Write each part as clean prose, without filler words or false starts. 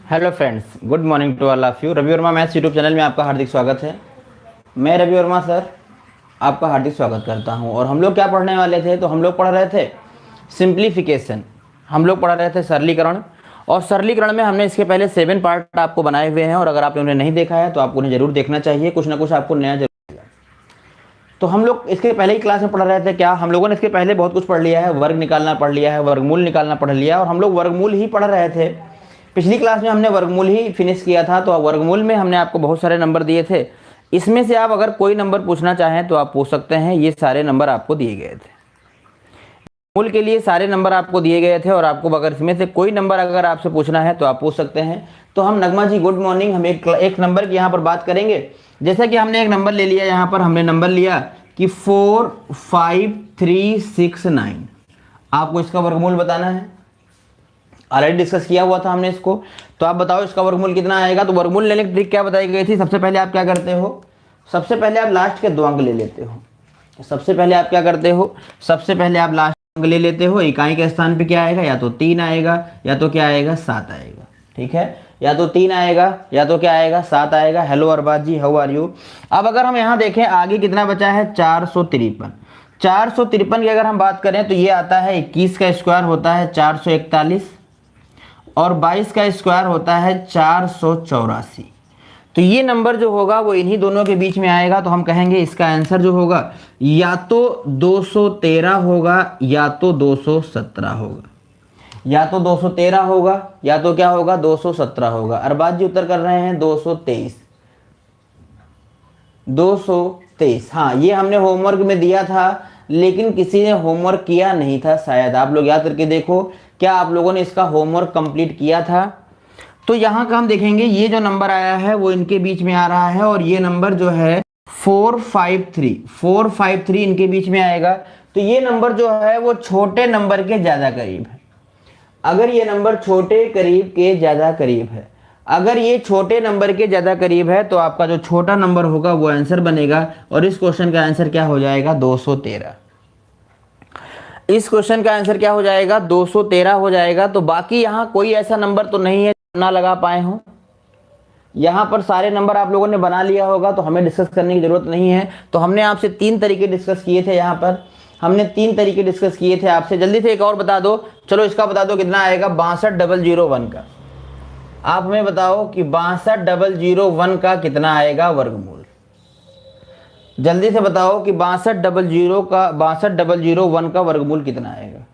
Hello friends, good morning to all of you. Ravi Verma maths YouTube channel में आपका हार्दिक स्वागत है। मैं रवि वर्मा सर आपका हार्दिक स्वागत करता हूं। और हम लोग क्या पढ़ने वाले थे, तो हम लोग पढ़ रहे थे सिंप्लीफिकेशन। हम लोग पढ़ रहे थे सरलीकरण। और सरलीकरण में हमने इसके पहले 7 पार्ट आपको बनाए हुए हैं, और अगर आपने उन्हें नहीं देखा है तो आपको उन्हें जरूर देखना चाहिए। कुछ ना कुछ आपको नया जरूर। तो हम लोग इसके पहले ही क्लास में पढ़ रहे थे क्या, हम लोगों ने इसके पहले बहुत कुछ पढ़ लिया है। वर्ग निकालना पढ़ लिया है, वर्गमूल निकालना पढ़ लिया, और हम लोग वर्गमूल ही पढ़ रहे थे। पिछली क्लास में हमने वर्गमूल ही फिनिश किया था। तो वर्गमूल में हमने आपको बहुत सारे नंबर दिए थे। इसमें से आप अगर कोई नंबर पूछना चाहें तो आप पूछ सकते हैं। ये सारे नंबर आपको दिए गए थे। मूल के लिए सारे नंबर आपको दिए गए थे, और आपको अगर इसमें से कोई नंबर अगर आपसे पूछना है तो आप पूछ सकते हैं। तो हम नगमा जी गुड मॉर्निंग, हम एक नंबर की यहाँ पर बात करेंगे। जैसा कि हमने एक नंबर ले लिया, यहाँ पर हमने नंबर लिया कि 45369। आपको इसका वर्गमूल बताना है। ऑलरेडी डिस्कस किया हुआ था हमने इसको। तो आप बताओ इसका वर्गमूल कितना आएगा। तो वर्गमूल लेने की ट्रिक क्या बताई गई थी। सबसे पहले आप क्या करते हो, सबसे पहले आप लास्ट के दो अंक ले लेते हो। सबसे पहले आप क्या करते हो, सबसे पहले आप लास्ट अंक ले लेते हो। इकाई के स्थान पे क्या आएगा, या तो 3 आएगा, या तो क्या आएगा, 7 आएगा। ठीक है, या तो 3 आएगा, या तो क्या आएगा, 7 आएगा। Hello Arbaz ji, how are you. अब अगर हम यहाँ देखें आगे कितना बचा है, 453। 453 की अगर हम बात करें तो ये आता है 21 का स्क्वायर होता है 441, और 22 का स्क्वायर होता है 484। तो ये नंबर जो होगा वो इन्हीं दोनों के बीच में आएगा। तो हम कहेंगे इसका आंसर जो होगा या तो 213 होगा, या तो 217 होगा। या तो 213 होगा, या तो क्या होगा, 217 होगा। अरबाज जी उत्तर कर रहे हैं 223। 223, हाँ, ये हमने होमवर्क में दिया था, लेकिन किसी ने होमवर्क किया नहीं था शायद। आप लोग याद करके देखो, क्या आप लोगों ने इसका होमवर्क कंप्लीट किया था। तो यहाँ का हम देखेंगे, ये जो नंबर आया है वो इनके बीच में आ रहा है, और ये नंबर जो है 453 इनके बीच में आएगा। तो ये नंबर जो है वो छोटे नंबर के ज्यादा करीब है। अगर ये नंबर छोटे करीब के ज्यादा करीब है, अगर ये छोटे नंबर के ज्यादा करीब है, तो आपका जो छोटा नंबर होगा वो आंसर बनेगा। और इस क्वेश्चन का आंसर क्या हो जाएगा, 213। इस क्वेश्चन का आंसर क्या हो जाएगा, 213 हो जाएगा। तो बाकी यहाँ कोई ऐसा नंबर तो नहीं है ना लगा पाए हो। यहाँ पर सारे नंबर आप लोगों ने बना लिया होगा, तो हमें डिस्कस करने की जरूरत नहीं है। तो हमने आपसे 3 तरीके डिस्कस किए थे। यहाँ पर हमने 3 तरीके डिस्कस किए थे आपसे। जल्दी से एक और बता दो, चलो इसका बता दो कितना आएगा, 62001 का। आप हमें बताओ कि 62001 का कितना आएगा वर्गमूल। जल्दी से बताओ कि 62001 का वर्गमूल कितना आएगा।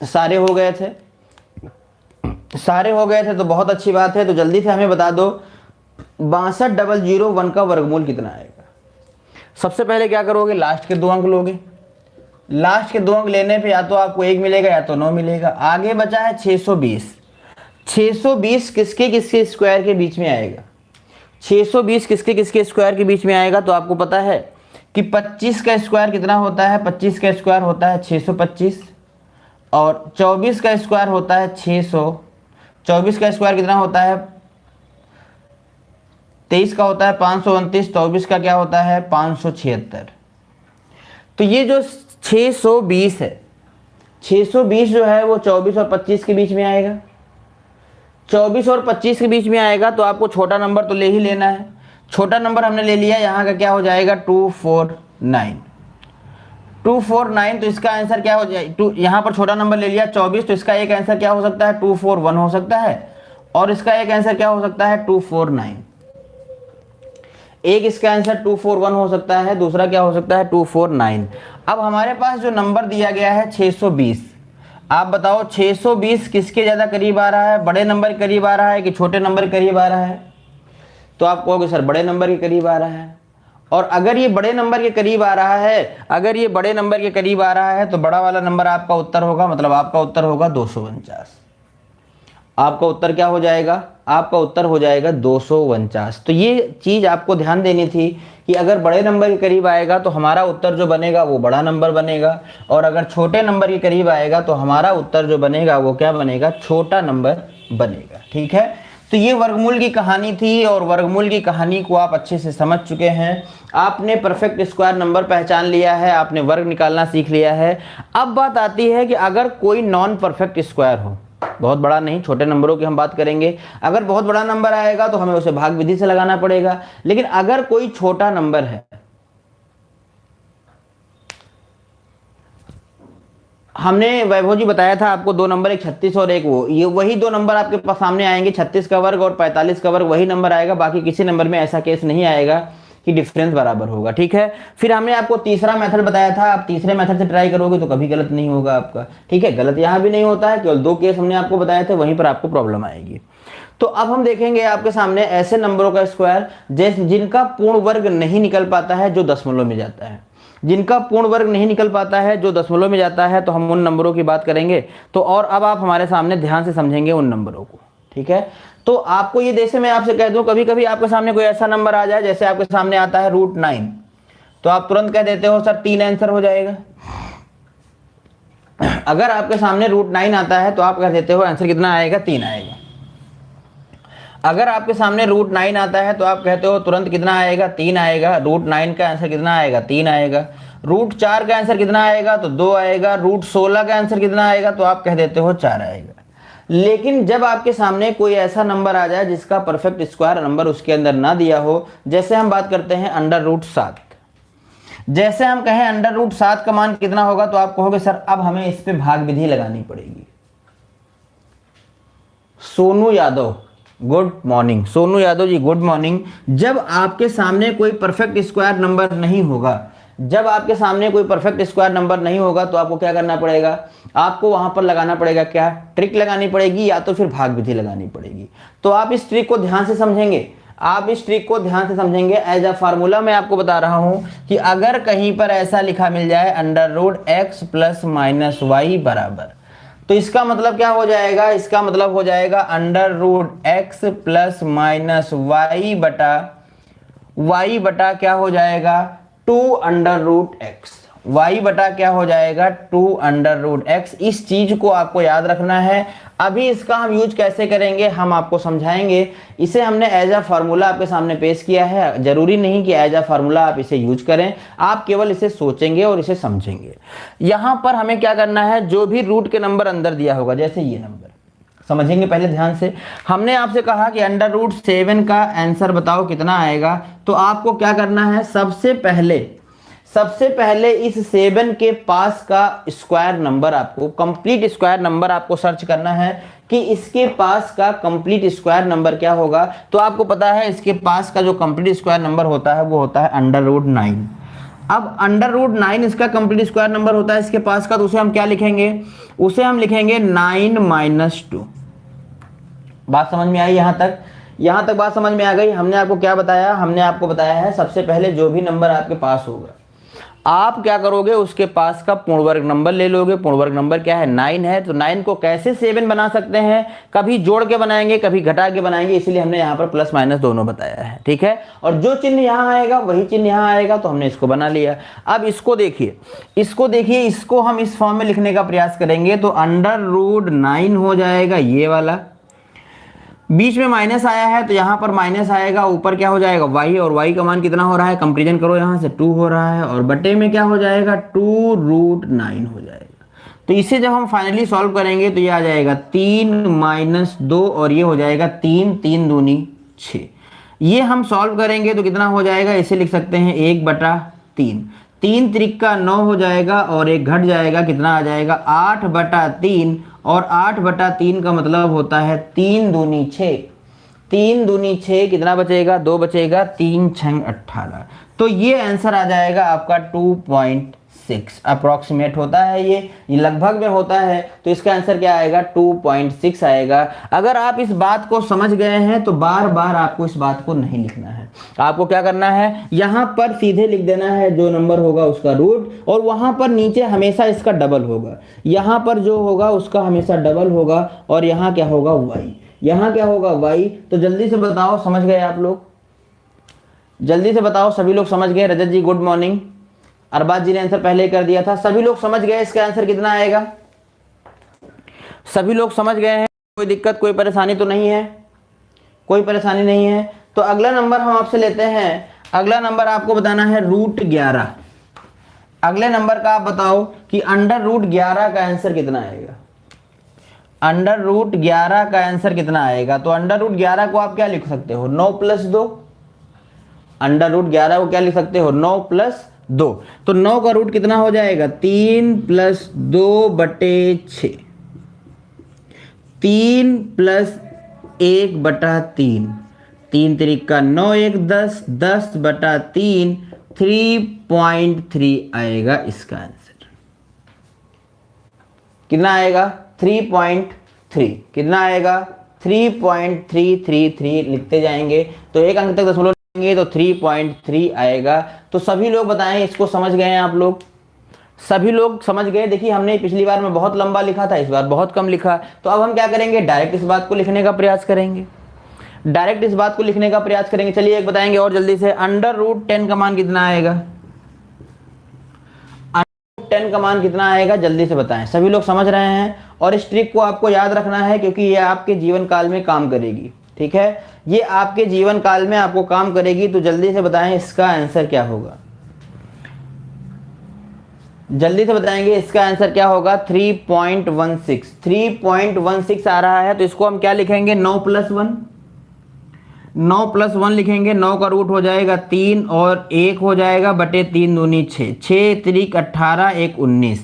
सारे हो गए थे, सारे हो गए थे, तो बहुत अच्छी बात है। तो जल्दी से हमें बता दो 62001 का वर्गमूल कितना आएगा। सबसे पहले क्या करोगे, लास्ट के दो अंक लोगे। लास्ट के दो अंक लेने पे या तो आपको 1 मिलेगा, या तो 9 मिलेगा। आगे बचा है 620। 620 किसके किसके स्क्वायर के बीच में आएगा, 620 किसके किसके स्क्वायर के बीच में आएगा। तो आपको पता है कि 25 का स्क्वायर कितना होता है, 25 का स्क्वायर होता है 625, और 24 का स्क्वायर होता है 600। 24 का स्क्वायर कितना होता है, 23 का होता है 529, 24 का क्या होता है 576। तो ये जो 620 है, 620 जो है वो 24 और 25 के बीच में आएगा। 24 और 25 के बीच में आएगा। तो आपको छोटा नंबर तो ले ही लेना है। छोटा नंबर हमने ले लिया, यहाँ का क्या हो जाएगा 249। 249, तो इसका आंसर क्या हो जाएगा, यहाँ पर छोटा नंबर ले लिया 24, तो इसका एक आंसर क्या हो सकता है 241 हो सकता है, और इसका एक आंसर क्या हो सकता है 249। एक इसका आंसर 241 हो सकता है, दूसरा क्या हो सकता है 249। अब हमारे पास जो नंबर दिया गया है 620, आप बताओ 620 किसके ज्यादा करीब आ रहा है, बड़े नंबर के करीब आ रहा है कि छोटे नंबर के करीब आ रहा है। तो आप कहोगे सर बड़े नंबर के करीब आ रहा है। और अगर ये बड़े नंबर के करीब आ रहा है, अगर ये बड़े नंबर के करीब आ रहा है, तो बड़ा वाला नंबर आपका उत्तर होगा, मतलब आपका उत्तर होगा 249। आपका उत्तर क्या हो जाएगा, आपका उत्तर हो जाएगा 249। तो ये चीज आपको ध्यान देनी थी कि अगर बड़े नंबर के करीब आएगा तो हमारा उत्तर जो बनेगा वो बड़ा नंबर बनेगा, और अगर छोटे नंबर के करीब आएगा तो हमारा उत्तर जो बनेगा वो क्या बनेगा, छोटा नंबर बनेगा। ठीक है, तो ये वर्गमूल की कहानी थी, और वर्गमूल की कहानी को आप अच्छे से समझ चुके हैं। आपने परफेक्ट स्क्वायर नंबर पहचान लिया है, आपने वर्ग निकालना सीख लिया है। अब बात आती है कि अगर कोई नॉन परफेक्ट स्क्वायर हो, बहुत बड़ा नहीं, छोटे नंबरों की हम बात करेंगे। अगर बहुत बड़ा नंबर आएगा तो हमें उसे भाग विधि से लगाना पड़ेगा, लेकिन अगर कोई छोटा नंबर है, हमने वैभव जी बताया था आपको दो नंबर, एक 36 और एक वो, ये वही दो नंबर आपके पास सामने आएंगे, 36 का वर्ग और 45 का वर्ग वही नंबर आएगा, बाकी किसी नंबर में ऐसा केस नहीं आएगा कि डिफरेंस बराबर होगा। ठीक है, फिर हमने आपको तीसरा मेथड बताया था, आप तीसरे मेथड से ट्राई करोगे तो कभी गलत नहीं होगा आपका। ठीक है, गलत यहां भी नहीं होता है, केवल दो केस हमने आपको बताए थे, वहीं पर आपको प्रॉब्लम आएगी। तो अब हम देखेंगे आपके सामने ऐसे नंबरों का स्क्वायर जैसे जिनका पूर्ण वर्ग नहीं निकल पाता है, जो दशमलव में जाता है। जिनका पूर्ण वर्ग नहीं निकल पाता है, जो दशमलव में जाता है, तो हम उन नंबरों की बात करेंगे। तो और अब आप हमारे सामने ध्यान से समझेंगे उन नंबरों को। ठीक है, तो आपको ये जैसे मैं आपसे कह दूं, कभी कभी आपके सामने कोई ऐसा नंबर आ जाए, जैसे आपके सामने आता है √9, तो आप तुरंत कह देते हो सर 3 आंसर हो जाएगा। अगर आपके सामने √9 आता है तो आप कह देते हो आंसर कितना आएगा, 3 आएगा। अगर आपके सामने √9 आता है तो आप कहते हो तुरंत कितना आएगा, 3 आएगा। √9 का आंसर कितना आएगा, 3 आएगा। √4 का आंसर कितना आएगा, तो 2 आएगा। √16 का आंसर कितना आएगा, तो आप कह देते हो 4 आएगा। लेकिन जब आपके सामने कोई ऐसा नंबर आ जाए जिसका परफेक्ट स्क्वायर नंबर उसके अंदर ना दिया हो, जैसे हम बात करते हैं √7, जैसे हम कहें √7 का मान कितना होगा, तो आप कहोगे सर अब हमें इस पे भाग विधि लगानी पड़ेगी। Sonu Yadav, good morning. Sonu Yadav ji good morning. जब आपके सामने कोई परफेक्ट स्क्वायर नंबर नहीं होगा, जब आपके सामने कोई परफेक्ट स्क्वायर नंबर नहीं होगा, तो आपको क्या करना पड़ेगा, आपको वहां पर लगाना पड़ेगा, क्या ट्रिक लगानी पड़ेगी, या तो फिर भाग विधि लगानी पड़ेगी। तो आप इस ट्रिक को ध्यान से समझेंगे, आप इस ट्रिक को ध्यान से समझेंगे। एज अ फार्मूला मैं आपको बता रहा हूं कि अगर कहीं पर ऐसा लिखा मिल जाए √x + -y बराबर, तो इसका मतलब क्या हो जाएगा, इसका मतलब हो जाएगा √x + -y बटा क्या हो जाएगा, 2√x। y बटा क्या हो जाएगा, 2√x। इस चीज को आपको याद रखना है। अभी इसका हम यूज कैसे करेंगे हम आपको समझाएंगे। इसे हमने एज अ फार्मूला आपके सामने पेश किया है, जरूरी नहीं कि एज अ फार्मूला आप इसे यूज करें, आप केवल इसे सोचेंगे और इसे समझेंगे। यहां पर हमें क्या करना है, जो भी रूट के नंबर अंदर दिया होगा, जैसे ये नंबर समझेंगे पहले ध्यान से। हमने आपसे कहा कि √7 का आंसर बताओ कितना आएगा, तो आपको क्या करना है, सबसे पहले इस 7 के पास का स्क्वायर नंबर, आपको कंप्लीट स्क्वायर नंबर आपको सर्च करना है कि इसके पास का कंप्लीट स्क्वायर नंबर क्या होगा। तो आपको पता है इसके पास का जो कंप्लीट स्क्वायर नंबर होता है वो होता है √9। अब √9 इसका कंप्लीट स्क्वायर नंबर होता है इसके पास का, तो उसे हम क्या लिखेंगे, उसे हम लिखेंगे 9 - 2। बात समझ में आई यहां तक बात समझ में आ गई। हमने आपको क्या बताया, हमने आपको बताया है सबसे पहले जो भी नंबर आपके पास होगा, आप क्या करोगे, उसके पास का पूर्ण वर्ग नंबर ले लोगे। पूर्ण वर्ग नंबर क्या है, 9 है। तो 9 को कैसे 7 बना सकते हैं, कभी जोड़ के बनाएंगे, कभी घटा के बनाएंगे, इसलिए हमने यहाँ पर प्लस माइनस दोनों बताया है। ठीक है, और जो चिन्ह यहाँ आएगा वही चिन्ह यहाँ आएगा, तो हमने इसको बना लिया। अब इसको देखिए, इसको हम इस फॉर्म में लिखने का प्रयास करेंगे, तो √9 हो जाएगा ये वाला, बीच में माइनस आया है तो यहां पर माइनस आएगा, ऊपर क्या हो जाएगा y, और y का मान कितना हो रहा है, कंपेरिजन करो यहां से 2 हो रहा है, और बटे में क्या हो जाएगा 2√9 हो जाएगा। तो इसे जब हम फाइनली सॉल्व करेंगे तो ये आ जाएगा 3 - 2, और ये हो जाएगा 3, 3 दूनी 6। ये हम सॉल्व करेंगे तो कितना हो जाएगा, इसे लिख सकते हैं 1/3। 3 त्रिका 9 हो जाएगा, और एक घट जाएगा, कितना आ जाएगा 8/3, और 8/3 का मतलब होता है 3 दूनी 6। 3 दूनी 6 कितना बचेगा, 2 बचेगा, 3 × 6 = 18। तो ये आंसर आ जाएगा आपका 2.6। अप्रोक्सीमेट होता है ये लगभग में होता है, तो इसका आंसर क्या आएगा, 2.6 आएगा। अगर आप इस बात को समझ गए हैं तो बार बार आपको इस बात को नहीं लिखना है। आपको क्या करना है, यहां पर सीधे लिख देना है जो नंबर होगा उसका रूट, और वहां पर नीचे हमेशा इसका डबल होगा। यहां पर जो होगा उसका हमेशा डबल होगा, और यहां क्या होगा y, यहां क्या होगा y। तो जल्दी से बताओ, समझ गए आप लोग, जल्दी से बताओ, सभी लोग समझ गए। रजत जी गुड मॉर्निंग, अरबाज जी ने आंसर पहले ही कर दिया था। सभी लोग समझ गए इसका आंसर कितना आएगा, सभी लोग समझ गए हैं, कोई दिक्कत कोई परेशानी तो नहीं है, कोई परेशानी नहीं है। तो अगला नंबर हम आपसे लेते हैं, अगला नंबर आपको बताना है √11। अगले नंबर का आप बताओ कि √11 का आंसर कितना आएगा। अंडर रूट 11 का आंसर कितना आएगा? तो अंडर रूट 11 को आप क्या लिख सकते हो? 9 + 2। अंडर रूट 11 को क्या लिख सकते हो? 9 + 2। तो 9 का रूट कितना हो जाएगा? 3 + 2/6। 3 + 1/3। 3 त्रिका 9, 1 10, 10/3, 3.3 आएगा इसका आंसर। कितना आएगा? 3.3। कितना आएगा? 3.333 लिखते जाएंगे तो एक अंक तक दशमलव लेंगे तो 3.3 आएगा। तो सभी लोग बताएं, इसको समझ गए हैं आप लोग? सभी लोग समझ गए? देखिए हमने पिछली बार में बहुत लंबा लिखा था, इस बार बहुत कम लिखा। तो अब हम क्या करेंगे? डायरेक्ट इस बात को लिखने का प्रयास करेंगे। डायरेक्ट इस बात को लिखने का प्रयास करेंगे। चलिए एक बताएंगे और जल्दी से। अंडर रूट 10 का मान कितना आएगा? 10 का मान कितना आएगा? जल्दी से बताएं। सभी लोग समझ रहे हैं? और इस ट्रिक को आपको याद रखना है क्योंकि ये आपके जीवन काल में काम करेगी। ठीक है, ये आपके जीवन काल में आपको काम करेगी। तो जल्दी से बताएं इसका आंसर क्या होगा? जल्दी से बताएंगे इसका आंसर क्या होगा? 3.16। 3.16 आ रहा है तो इसको हम क्या लिखेंगे? 9 + 1। 9 + 1 लिखेंगे। 9 का रूट हो जाएगा 3 और 1 हो जाएगा बटे 3 दूनी 6। 6 त्रिक 18, 1 19।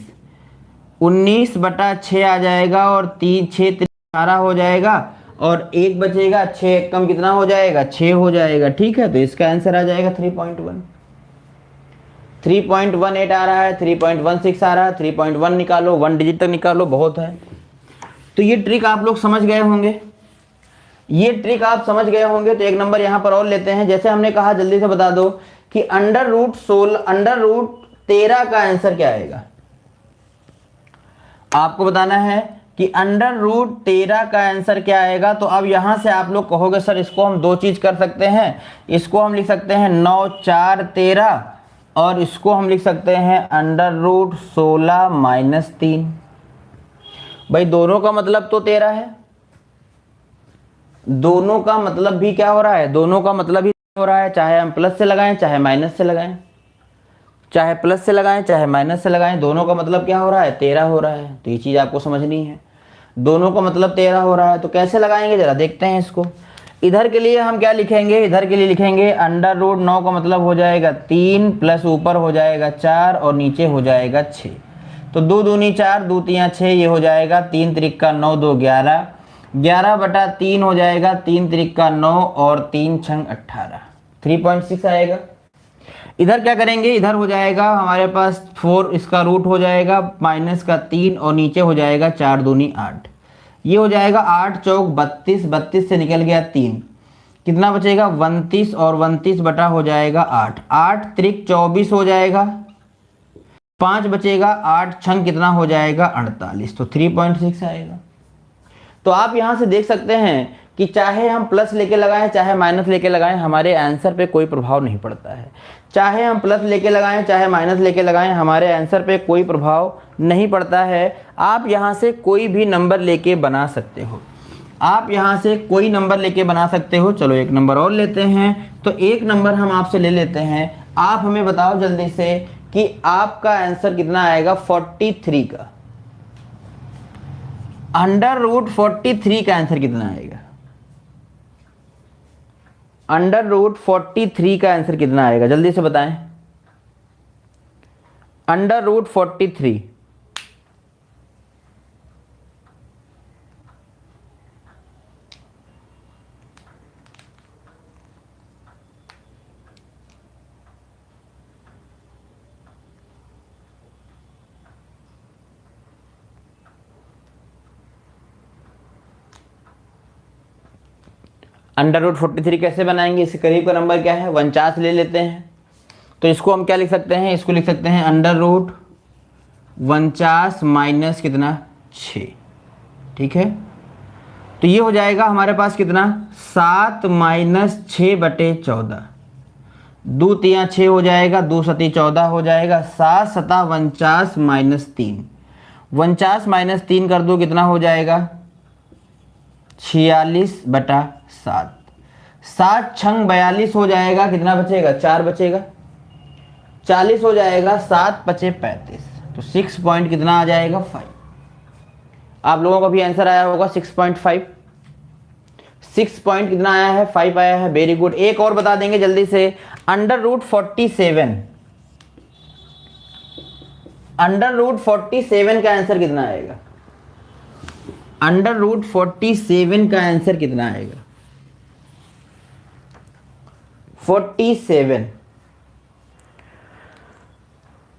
19/6 आ जाएगा और 6 त्रिक 18 हो जाएगा और 1 बचेगा। 6 कम कितना हो जाएगा? 6 हो जाएगा। ठीक है, तो इसका आंसर आ जाएगा 3.1। 3.18 आ रहा है, 3.16 आ रहा है। 3.1 निकालो, 1 डिजिट तक निकालो, बहुत है। तो ये ट्रिक आप लोग समझ गए होंगे। ये ट्रिक आप समझ गए होंगे। तो एक नंबर यहां पर और लेते हैं। जैसे हमने कहा, जल्दी से बता दो कि अंडर रूट 13 का आंसर क्या आएगा? आपको बताना है कि अंडर रूट 13 का आंसर क्या आएगा। तो अब यहां से आप लोग कहोगे सर इसको हम दो चीज कर सकते हैं। इसको हम लिख सकते हैं 9 4 13 और इसको हम लिख सकते हैं अंडर रूट 16 - 3। भाई दोनों का मतलब तो 13 है। दोनों का मतलब भी क्या हो रहा है? दोनों का मतलब ही हो रहा है। चाहे हम प्लस से लगाएं चाहे माइनस से लगाएं, चाहे प्लस से लगाएं चाहे माइनस से लगाएं, दोनों का मतलब क्या हो रहा है? 13 हो रहा है। तो ये चीज आपको समझनी है। दोनों का मतलब 13 हो रहा है। तो कैसे लगाएंगे जरा देखते हैं इसको। इधर के लिए हम क्या लिखेंगे? इधर के लिए लिखेंगे अंडर रूट 9 का मतलब हो जाएगा 3 प्लस ऊपर हो जाएगा 4 और नीचे हो जाएगा 6। तो 2 दूनी 4, 2 तियां 6, ये हो जाएगा 3 त्रिका 9, 2 11, 11/3 हो जाएगा। 3 त्रिका 9 और 3 छंग 18, 3.6 आएगा। इधर क्या करेंगे? इधर हो जाएगा हमारे पास 4, इसका रूट हो जाएगा माइनस का 3 और नीचे हो जाएगा 4 दूनी 8। ये हो जाएगा 8 चौक 32, 32 से निकल गया 3, कितना बचेगा? 29 और 29 बटा हो जाएगा 8, 8 त्रिक 24 हो जाएगा, 5 बचेगा, 8 छंग कितना हो जाएगा? 48। तो 3.6 आएगा। तो आप यहां से देख सकते हैं कि चाहे हम प्लस लेके लगाएं चाहे माइनस लेके लगाएं, हमारे आंसर पे कोई प्रभाव नहीं पड़ता है। चाहे हम प्लस लेके लगाएं चाहे माइनस लेके लगाएं, हमारे आंसर पे कोई प्रभाव नहीं पड़ता है। आप यहां से कोई भी नंबर लेके बना सकते हो। आप यहां से कोई नंबर लेके बना सकते हो। चलो एक नंबर और लेते हैं। तो एक नंबर हम आपसे ले लेते हैं। आप हमें बताओ जल्दी से कि आपका आंसर कितना आएगा 43 का। अंडर रूट 43 का आंसर कितना आएगा? अंडर रूट 43 का आंसर कितना आएगा? जल्दी से बताएं। Under root 43। अंडर रूट 43 कैसे बनाएंगे? इसके करीब का नंबर क्या है? 49 ले लेते हैं। तो इसको हम क्या लिख सकते हैं? इसको लिख सकते हैं अंडर रूट 49 माइनस कितना? 6। ठीक है, तो ये हो जाएगा हमारे पास कितना? 7 - 6/14। 2 तियां 6 हो जाएगा, 2 सती 14 हो जाएगा, 7 सता 49 - 3। 49 - 3 कर दो, कितना हो जाएगा? 46/7। 7 छंग 42 हो जाएगा, कितना बचेगा? 4 बचेगा, 40 हो जाएगा, 7 × 5 = 35। तो 6 पॉइंट कितना आ जाएगा? 5। आप लोगों का भी आंसर आया होगा 6.5। 6 पॉइंट कितना आया है, 5 आया है। Very good. एक और बता देंगे जल्दी से, √47, √47 का आंसर कितना आएगा? √47 का आंसर कितना आएगा? 47,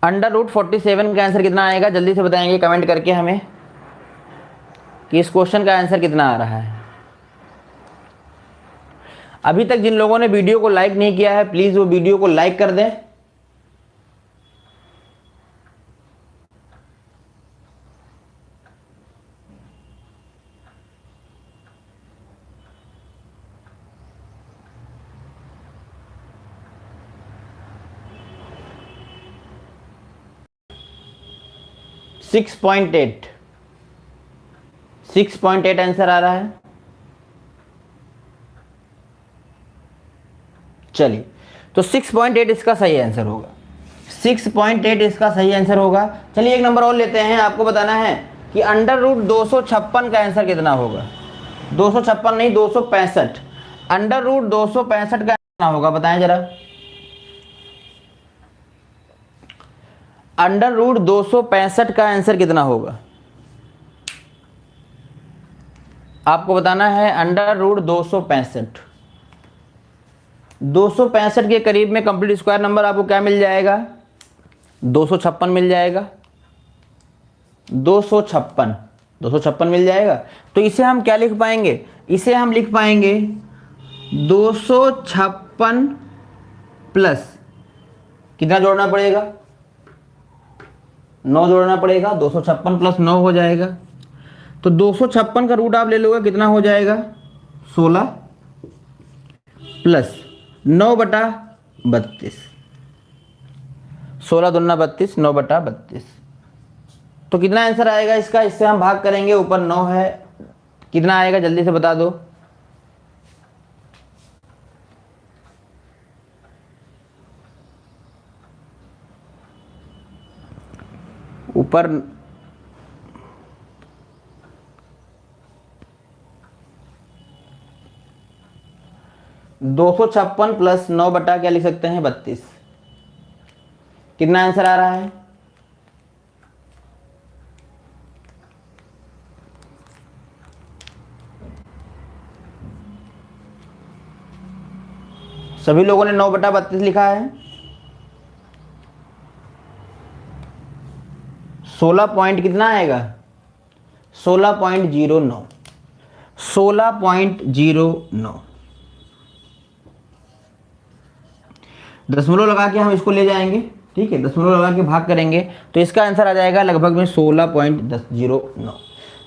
√47 का आंसर कितना आएगा? जल्दी से बताएंगे कमेंट करके हमें कि इस क्वेश्चन का आंसर कितना आ रहा है। अभी तक जिन लोगों ने वीडियो को लाइक नहीं किया है, प्लीज वो वीडियो को लाइक कर दें। सिक्स पॉइंट एट आंसर आ रहा है। चलिए, तो 6.8 इसका सही आंसर होगा। 6.8 इसका सही आंसर होगा। चलिए एक नंबर और लेते हैं। आपको बताना है कि √256 का आंसर कितना होगा? 256 नहीं, 265। √265 का कितना होगा बताएं जरा। √265 का आंसर कितना होगा आपको बताना है। √265, 265 के करीब में कंप्लीट स्क्वायर नंबर आपको क्या मिल जाएगा? 256 मिल जाएगा। 256 मिल जाएगा। तो इसे हम क्या लिख पाएंगे? इसे हम लिख पाएंगे 256 प्लस कितना जोड़ना पड़ेगा? 9 जोड़ना पड़ेगा। 256 प्लस 9 हो जाएगा। तो 256 का रूट आप ले लोगे, कितना हो जाएगा? 16 प्लस 9/32। 16 दूना 32, 9/32। तो कितना आंसर आएगा इसका? इससे हम भाग करेंगे, ऊपर 9 है, कितना आएगा जल्दी से बता दो। ऊपर 256 प्लस 9 बटा क्या लिख सकते हैं? 32। कितना आंसर आ रहा है? सभी लोगों ने 9/32 लिखा है। 16 पॉइंट कितना आएगा? 16.09। 16.09 दशमलव लगा के हम इसको ले जाएंगे, ठीक है। दशमलव लगा के भाग करेंगे तो इसका आंसर आ जाएगा लगभग में 16.09।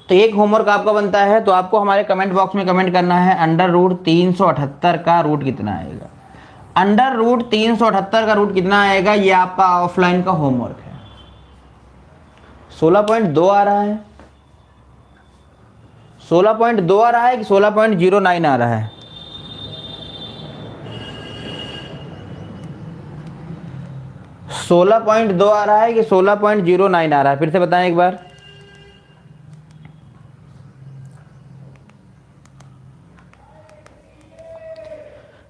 तो एक होमवर्क आपका बनता है, तो आपको हमारे कमेंट बॉक्स में कमेंट करना है √378 का रूट कितना आएगा। √378 का रूट कितना आएगा, ये आपका ऑफलाइन का होमवर्क है। 16.2 आ रहा है, 16.2 आ रहा है कि 16.09 आ रहा है? 16.2 आ रहा है कि 16.09 आ रहा है? फिर से बताएं एक बार।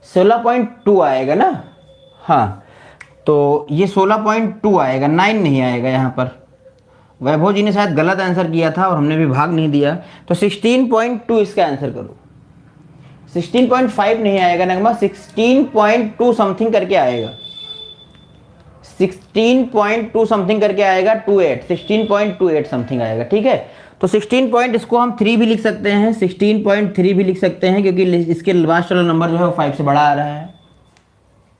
सोलह 16.2 आएगा ना? हाँ, तो ये 16.2 आएगा, 9 नहीं आएगा यहाँ पर। वैभव जी ने शायद गलत आंसर किया था और हमने भी भाग नहीं दिया। तो 16.2 इसका आंसर करो। 16.5 नहीं आएगा नगमा, 16.2 समथिंग करके आएगा। 16.2 समथिंग करके आएगा। 16.28 समथिंग आएगा, ठीक है। तो 16 पॉइंट, इसको हम 3 भी लिख सकते हैं, 16.3 भी लिख सकते हैं, क्योंकि इसके लास्ट वाला नंबर जो है वो 5 से बड़ा आ रहा है।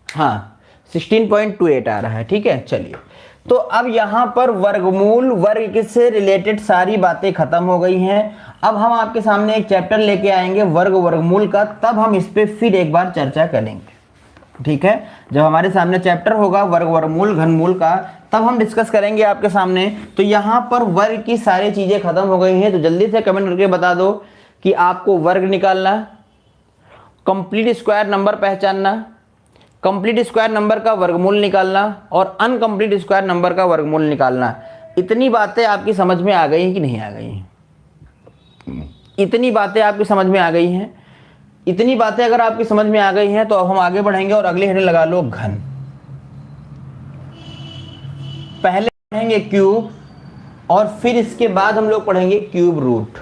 हाँ, 16.28 आ रहा है, ठीक है। चलिए, तो अब यहाँ पर वर्गमूल, वर्ग से रिलेटेड सारी बातें खत्म हो गई हैं। अब हम आपके सामने एक चैप्टर लेके आएंगे वर्ग वर्गमूल का, तब हम इस पर फिर एक बार चर्चा करेंगे, ठीक है। जब हमारे सामने चैप्टर होगा वर्ग वर्गमूल घनमूल का, तब हम डिस्कस करेंगे आपके सामने। तो यहाँ पर वर्ग की सारी चीजें खत्म हो गई हैं। तो जल्दी से कमेंट करके बता दो कि आपको वर्ग निकालना, कंप्लीट स्क्वायर नंबर पहचानना, कंप्लीट स्क्वायर नंबर का वर्गमूल निकालना और अनकंप्लीट स्क्वायर नंबर का वर्गमूल निकालना, इतनी बातें आपकी समझ में आ गई हैं कि नहीं आ गई हैं? इतनी बातें आपकी समझ में आ गई हैं। इतनी बातें अगर आपकी समझ में आ गई हैं तो अब हम आगे बढ़ेंगे और अगली हेडिंग लगा लो घन। पहले पढ़ेंगे क्यूब और फिर इसके बाद हम लोग पढ़ेंगे क्यूब रूट।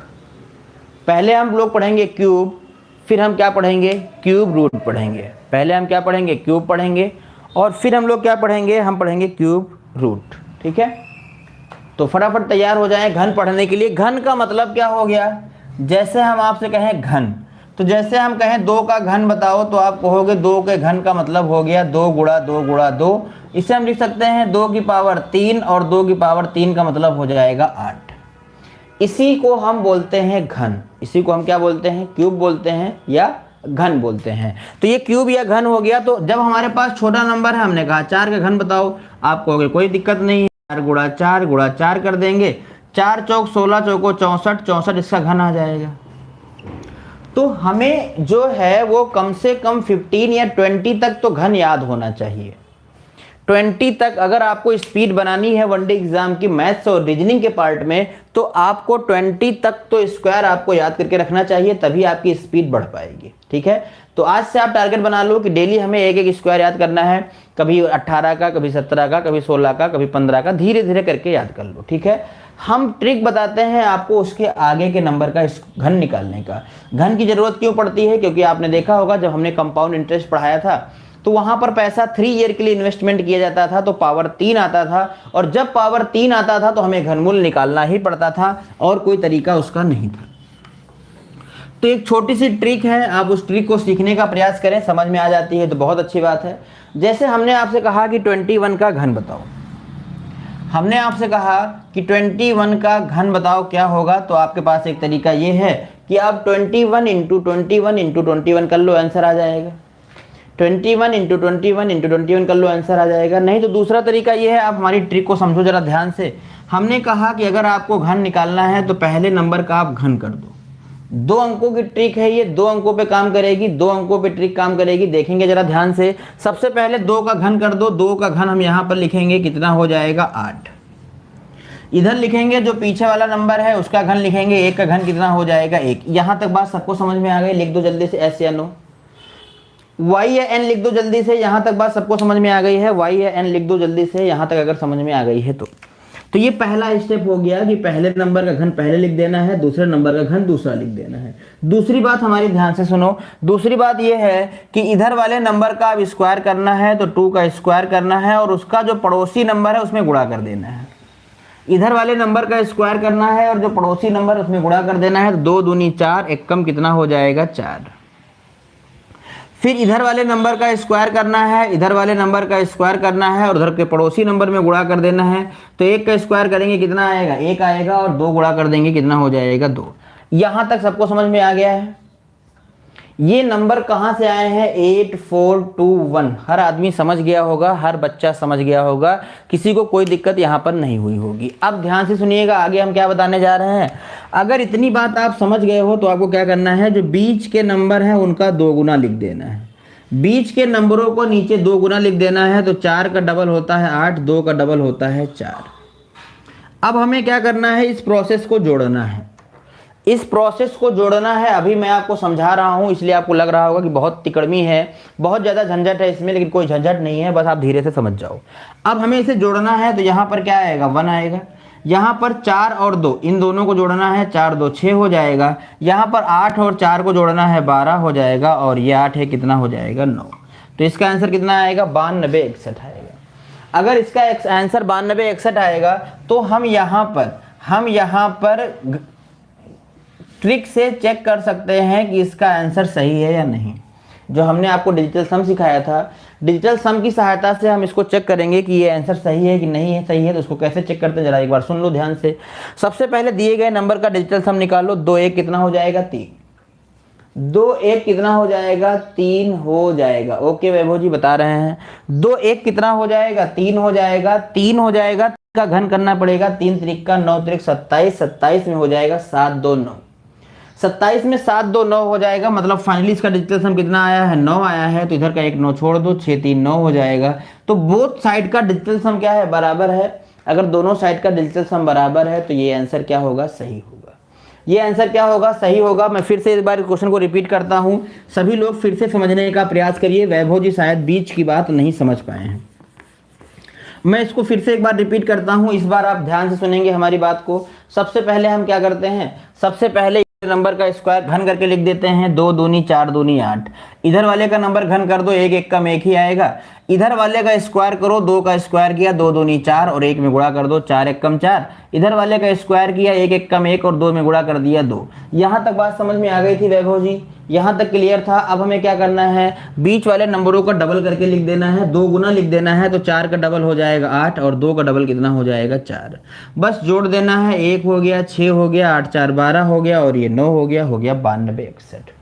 पहले हम लोग पढ़ेंगे क्यूब, फिर हम क्या पढ़ेंगे, क्यूब रूट पढ़ेंगे। पहले हम क्या पढ़ेंगे, क्यूब पढ़ेंगे और फिर हम लोग क्या पढ़ेंगे, हम पढ़ेंगे क्यूब रूट। ठीक है, तो फटाफट तैयार हो जाएं घन पढ़ने के लिए। घन का मतलब क्या हो गया, जैसे हम आपसे कहें घन, तो जैसे हम कहें 2 का घन बताओ तो आप कहोगे 2 के घन का मतलब हो गया 2 गुणा 2 गुणा 2। इसे हम लिख सकते हैं 2 की पावर 3 और 2 की पावर 3 का मतलब हो जाएगा 8। इसी को हम बोलते हैं घन। इसी को हम क्या बोलते हैं, क्यूब बोलते हैं या घन बोलते हैं। तो ये क्यूब या घन हो गया। तो जब हमारे पास छोटा नंबर है, हमने कहा 4 का घन बताओ, आप कहोगे कोई दिक्कत नहीं है, 4 गुणा 4 कर देंगे, 4 चौक 16 चौको 64, 64 इसका घन आ जाएगा। तो हमें जो है वो कम से कम 15 या 20 तक तो घन याद होना चाहिए। 20 तक अगर आपको स्पीड बनानी है वनडे एग्जाम की मैथ्स और रीजनिंग के पार्ट में, तो आपको 20 तक तो स्क्वायर आपको याद करके रखना चाहिए, तभी आपकी स्पीड बढ़ पाएगी। ठीक है, तो आज से आप टारगेट बना लो कि डेली हमें एक एक स्क्वायर याद करना है, कभी 18 का, कभी 17 का, कभी 16 का, कभी 15 का, धीरे धीरे करके याद कर लो। ठीक है, हम ट्रिक बताते हैं आपको उसके आगे के नंबर का घन निकालने का। घन की जरूरत क्यों पड़ती है, क्योंकि आपने देखा होगा जब हमने कंपाउंड इंटरेस्ट पढ़ाया था तो वहां पर पैसा 3 ईयर के लिए इन्वेस्टमेंट किया जाता था, तो पावर 3 आता था, और जब पावर 3 आता था तो हमें घनमूल निकालना ही पड़ता था और कोई तरीका उसका नहीं था। तो एक छोटी सी ट्रिक है, आप उस ट्रिक को सीखने का प्रयास करें, समझ में आ जाती है तो बहुत अच्छी बात है। जैसे हमने आपसे कहा कि 21 का घन बताओ, हमने आपसे कहा कि 21 का घन बताओ क्या होगा, तो आपके पास एक तरीका ये है कि आप 21 इंटू 21 इंटू 21 कर लो, आंसर आ जाएगा। 21 इंटू 21 इंटू 21 कर लो, आंसर आ जाएगा। नहीं तो दूसरा तरीका ये है, आप हमारी ट्रिक को समझो जरा ध्यान से। हमने कहा कि अगर आपको घन निकालना है तो पहले नंबर का आप घन कर दो। 2 अंकों की ट्रिक है ये, 2 अंकों पे काम करेगी, 2 अंकों पे ट्रिक काम करेगी। देखेंगे जरा ध्यान से। सबसे पहले 2 का घन कर दो। 2 का घन हम यहां पर लिखेंगे, कितना हो जाएगा 8। इधर लिखेंगे जो पीछे वाला नंबर है उसका घन लिखेंगे, 1 का घन कितना हो जाएगा 1। यहां तक बात सबको समझ में आ गई, लिख दो जल्दी से एस या नो। y या n लिख दो जल्दी से, यहां तक बात सबको समझ में आ गई है, y या n लिख दो जल्दी से, यहां तक अगर समझ में आ गई है तो ये पहला स्टेप हो गया कि पहले नंबर का घन पहले लिख देना है, दूसरे नंबर का घन दूसरा लिख देना है। दूसरी बात हमारी ध्यान से सुनो, दूसरी बात ये है कि इधर वाले नंबर का अब स्क्वायर करना है तो 2 का स्क्वायर करना है और उसका जो पड़ोसी नंबर है उसमें गुणा कर देना है। इधर वाले नंबर का स्क्वायर करना है और जो पड़ोसी नंबर उसमें गुणा कर देना है। 2 दूनी 4, एक कम कितना हो जाएगा 4। फिर इधर वाले नंबर का स्क्वायर करना है, इधर वाले नंबर का स्क्वायर करना है और उधर के पड़ोसी नंबर में गुणा कर देना है। तो 1 का स्क्वायर करेंगे कितना आएगा 1 आएगा और 2 गुणा कर देंगे कितना हो जाएगा 2। यहां तक सबको समझ में आ गया है। ये नंबर कहां से आए हैं 8421, हर आदमी समझ गया होगा, हर बच्चा समझ गया होगा, किसी को कोई दिक्कत यहां पर नहीं हुई होगी। अब ध्यान से सुनिएगा आगे हम क्या बताने जा रहे हैं। अगर इतनी बात आप समझ गए हो तो आपको क्या करना है, जो बीच के नंबर है उनका 2 गुना लिख देना है। बीच के नंबरों को नीचे 2 गुना लिख देना है। तो 4 का डबल होता है 8, 2 का डबल होता है 4। अब हमें क्या करना है, इस प्रोसेस को जोड़ना है। इस प्रोसेस को जोड़ना है। अभी मैं आपको समझा रहा हूं इसलिए आपको लग रहा होगा कि बहुत तिकड़मी है, बहुत ज़्यादा झंझट है इसमें, लेकिन कोई झंझट नहीं है, बस आप धीरे से समझ जाओ। अब हमें इसे जोड़ना है तो यहाँ पर क्या आएगा 1 आएगा। यहाँ पर 4 और 2 इन दोनों को जोड़ना है, 4 2 6 हो जाएगा। यहाँ पर 8 और 4 को जोड़ना है 12 हो जाएगा और ये 8 है कितना हो जाएगा 9। तो इसका आंसर कितना आएगा 92 61 आएगा। अगर इसका आंसर 92 61 आएगा तो हम यहाँ पर ट्रिक से चेक कर सकते हैं कि इसका आंसर सही है या नहीं। जो हमने आपको डिजिटल सम सिखाया था, डिजिटल सम की सहायता से हम इसको चेक करेंगे कि ये आंसर सही है कि नहीं है। सही है तो उसको कैसे चेक करते हैं जरा एक बार सुन लो ध्यान से। सबसे पहले दिए गए नंबर का डिजिटल सम निकालो। 2 1 कितना हो जाएगा 3, 2 1 कितना हो जाएगा 3 हो जाएगा। ओके वैभव जी बता रहे हैं 2 1 कितना हो जाएगा 3 हो जाएगा। 3 हो जाएगा, 3 का घन करना पड़ेगा, 3 त्रिक का 9 त्रिक 27, 27 में हो जाएगा 7 2 9, 27 में 7 2 9 हो जाएगा। मतलब फाइनली इसका डिजिटल सम कितना आया है 9 आया है। तो इधर का एक 9 छोड़ दो, 6 3 9 हो जाएगा। तो बोथ साइड का डिजिटल सम क्या है बराबर है। अगर दोनों साइड का डिजिटल सम बराबर है तो ये आंसर क्या होगा सही होगा। ये आंसर क्या होगा, सही होगा। मैं फिर से इस बार क्वेश्चन को रिपीट करता हूं, सभी लोग फिर से समझने का प्रयास करिए। वैभव जी शायद बीच की बात नहीं समझ पाए हैं। मैं इसको फिर से एक बार रिपीट करता हूं, इस बार आप ध्यान से सुनेंगे हमारी बात को। सबसे पहले हम क्या करते हैं, सबसे पहले नंबर का स्क्वायर घन करके लिख देते हैं। 2 दूनी 4 दूनी 8। इधर वाले का नंबर घन कर दो, एक एक कम एक ही आएगा। इधर वाले का स्क्वायर करो, 2 का स्क्वायर किया, 2 दूनी 4 और 1 में गुणा कर दो, 4 एक कम 4। इधर वाले का स्क्वायर किया, 1 एक कम 1 और 2 में गुणा कर दिया 2। यहां तक बात समझ में आ गई थी वैभव जी, यहां तक क्लियर था। अब हमें क्या करना है, बीच वाले नंबरों को डबल करके लिख देना है, 2 गुना लिख देना है, तो 4 का डबल हो जाएगा 8 और 2 का डबल कितना हो जाएगा 4। बस जोड़ देना है, 1 हो गया, 6 हो गया, 8 4 12 हो गया और ये 9 हो गया 92 61।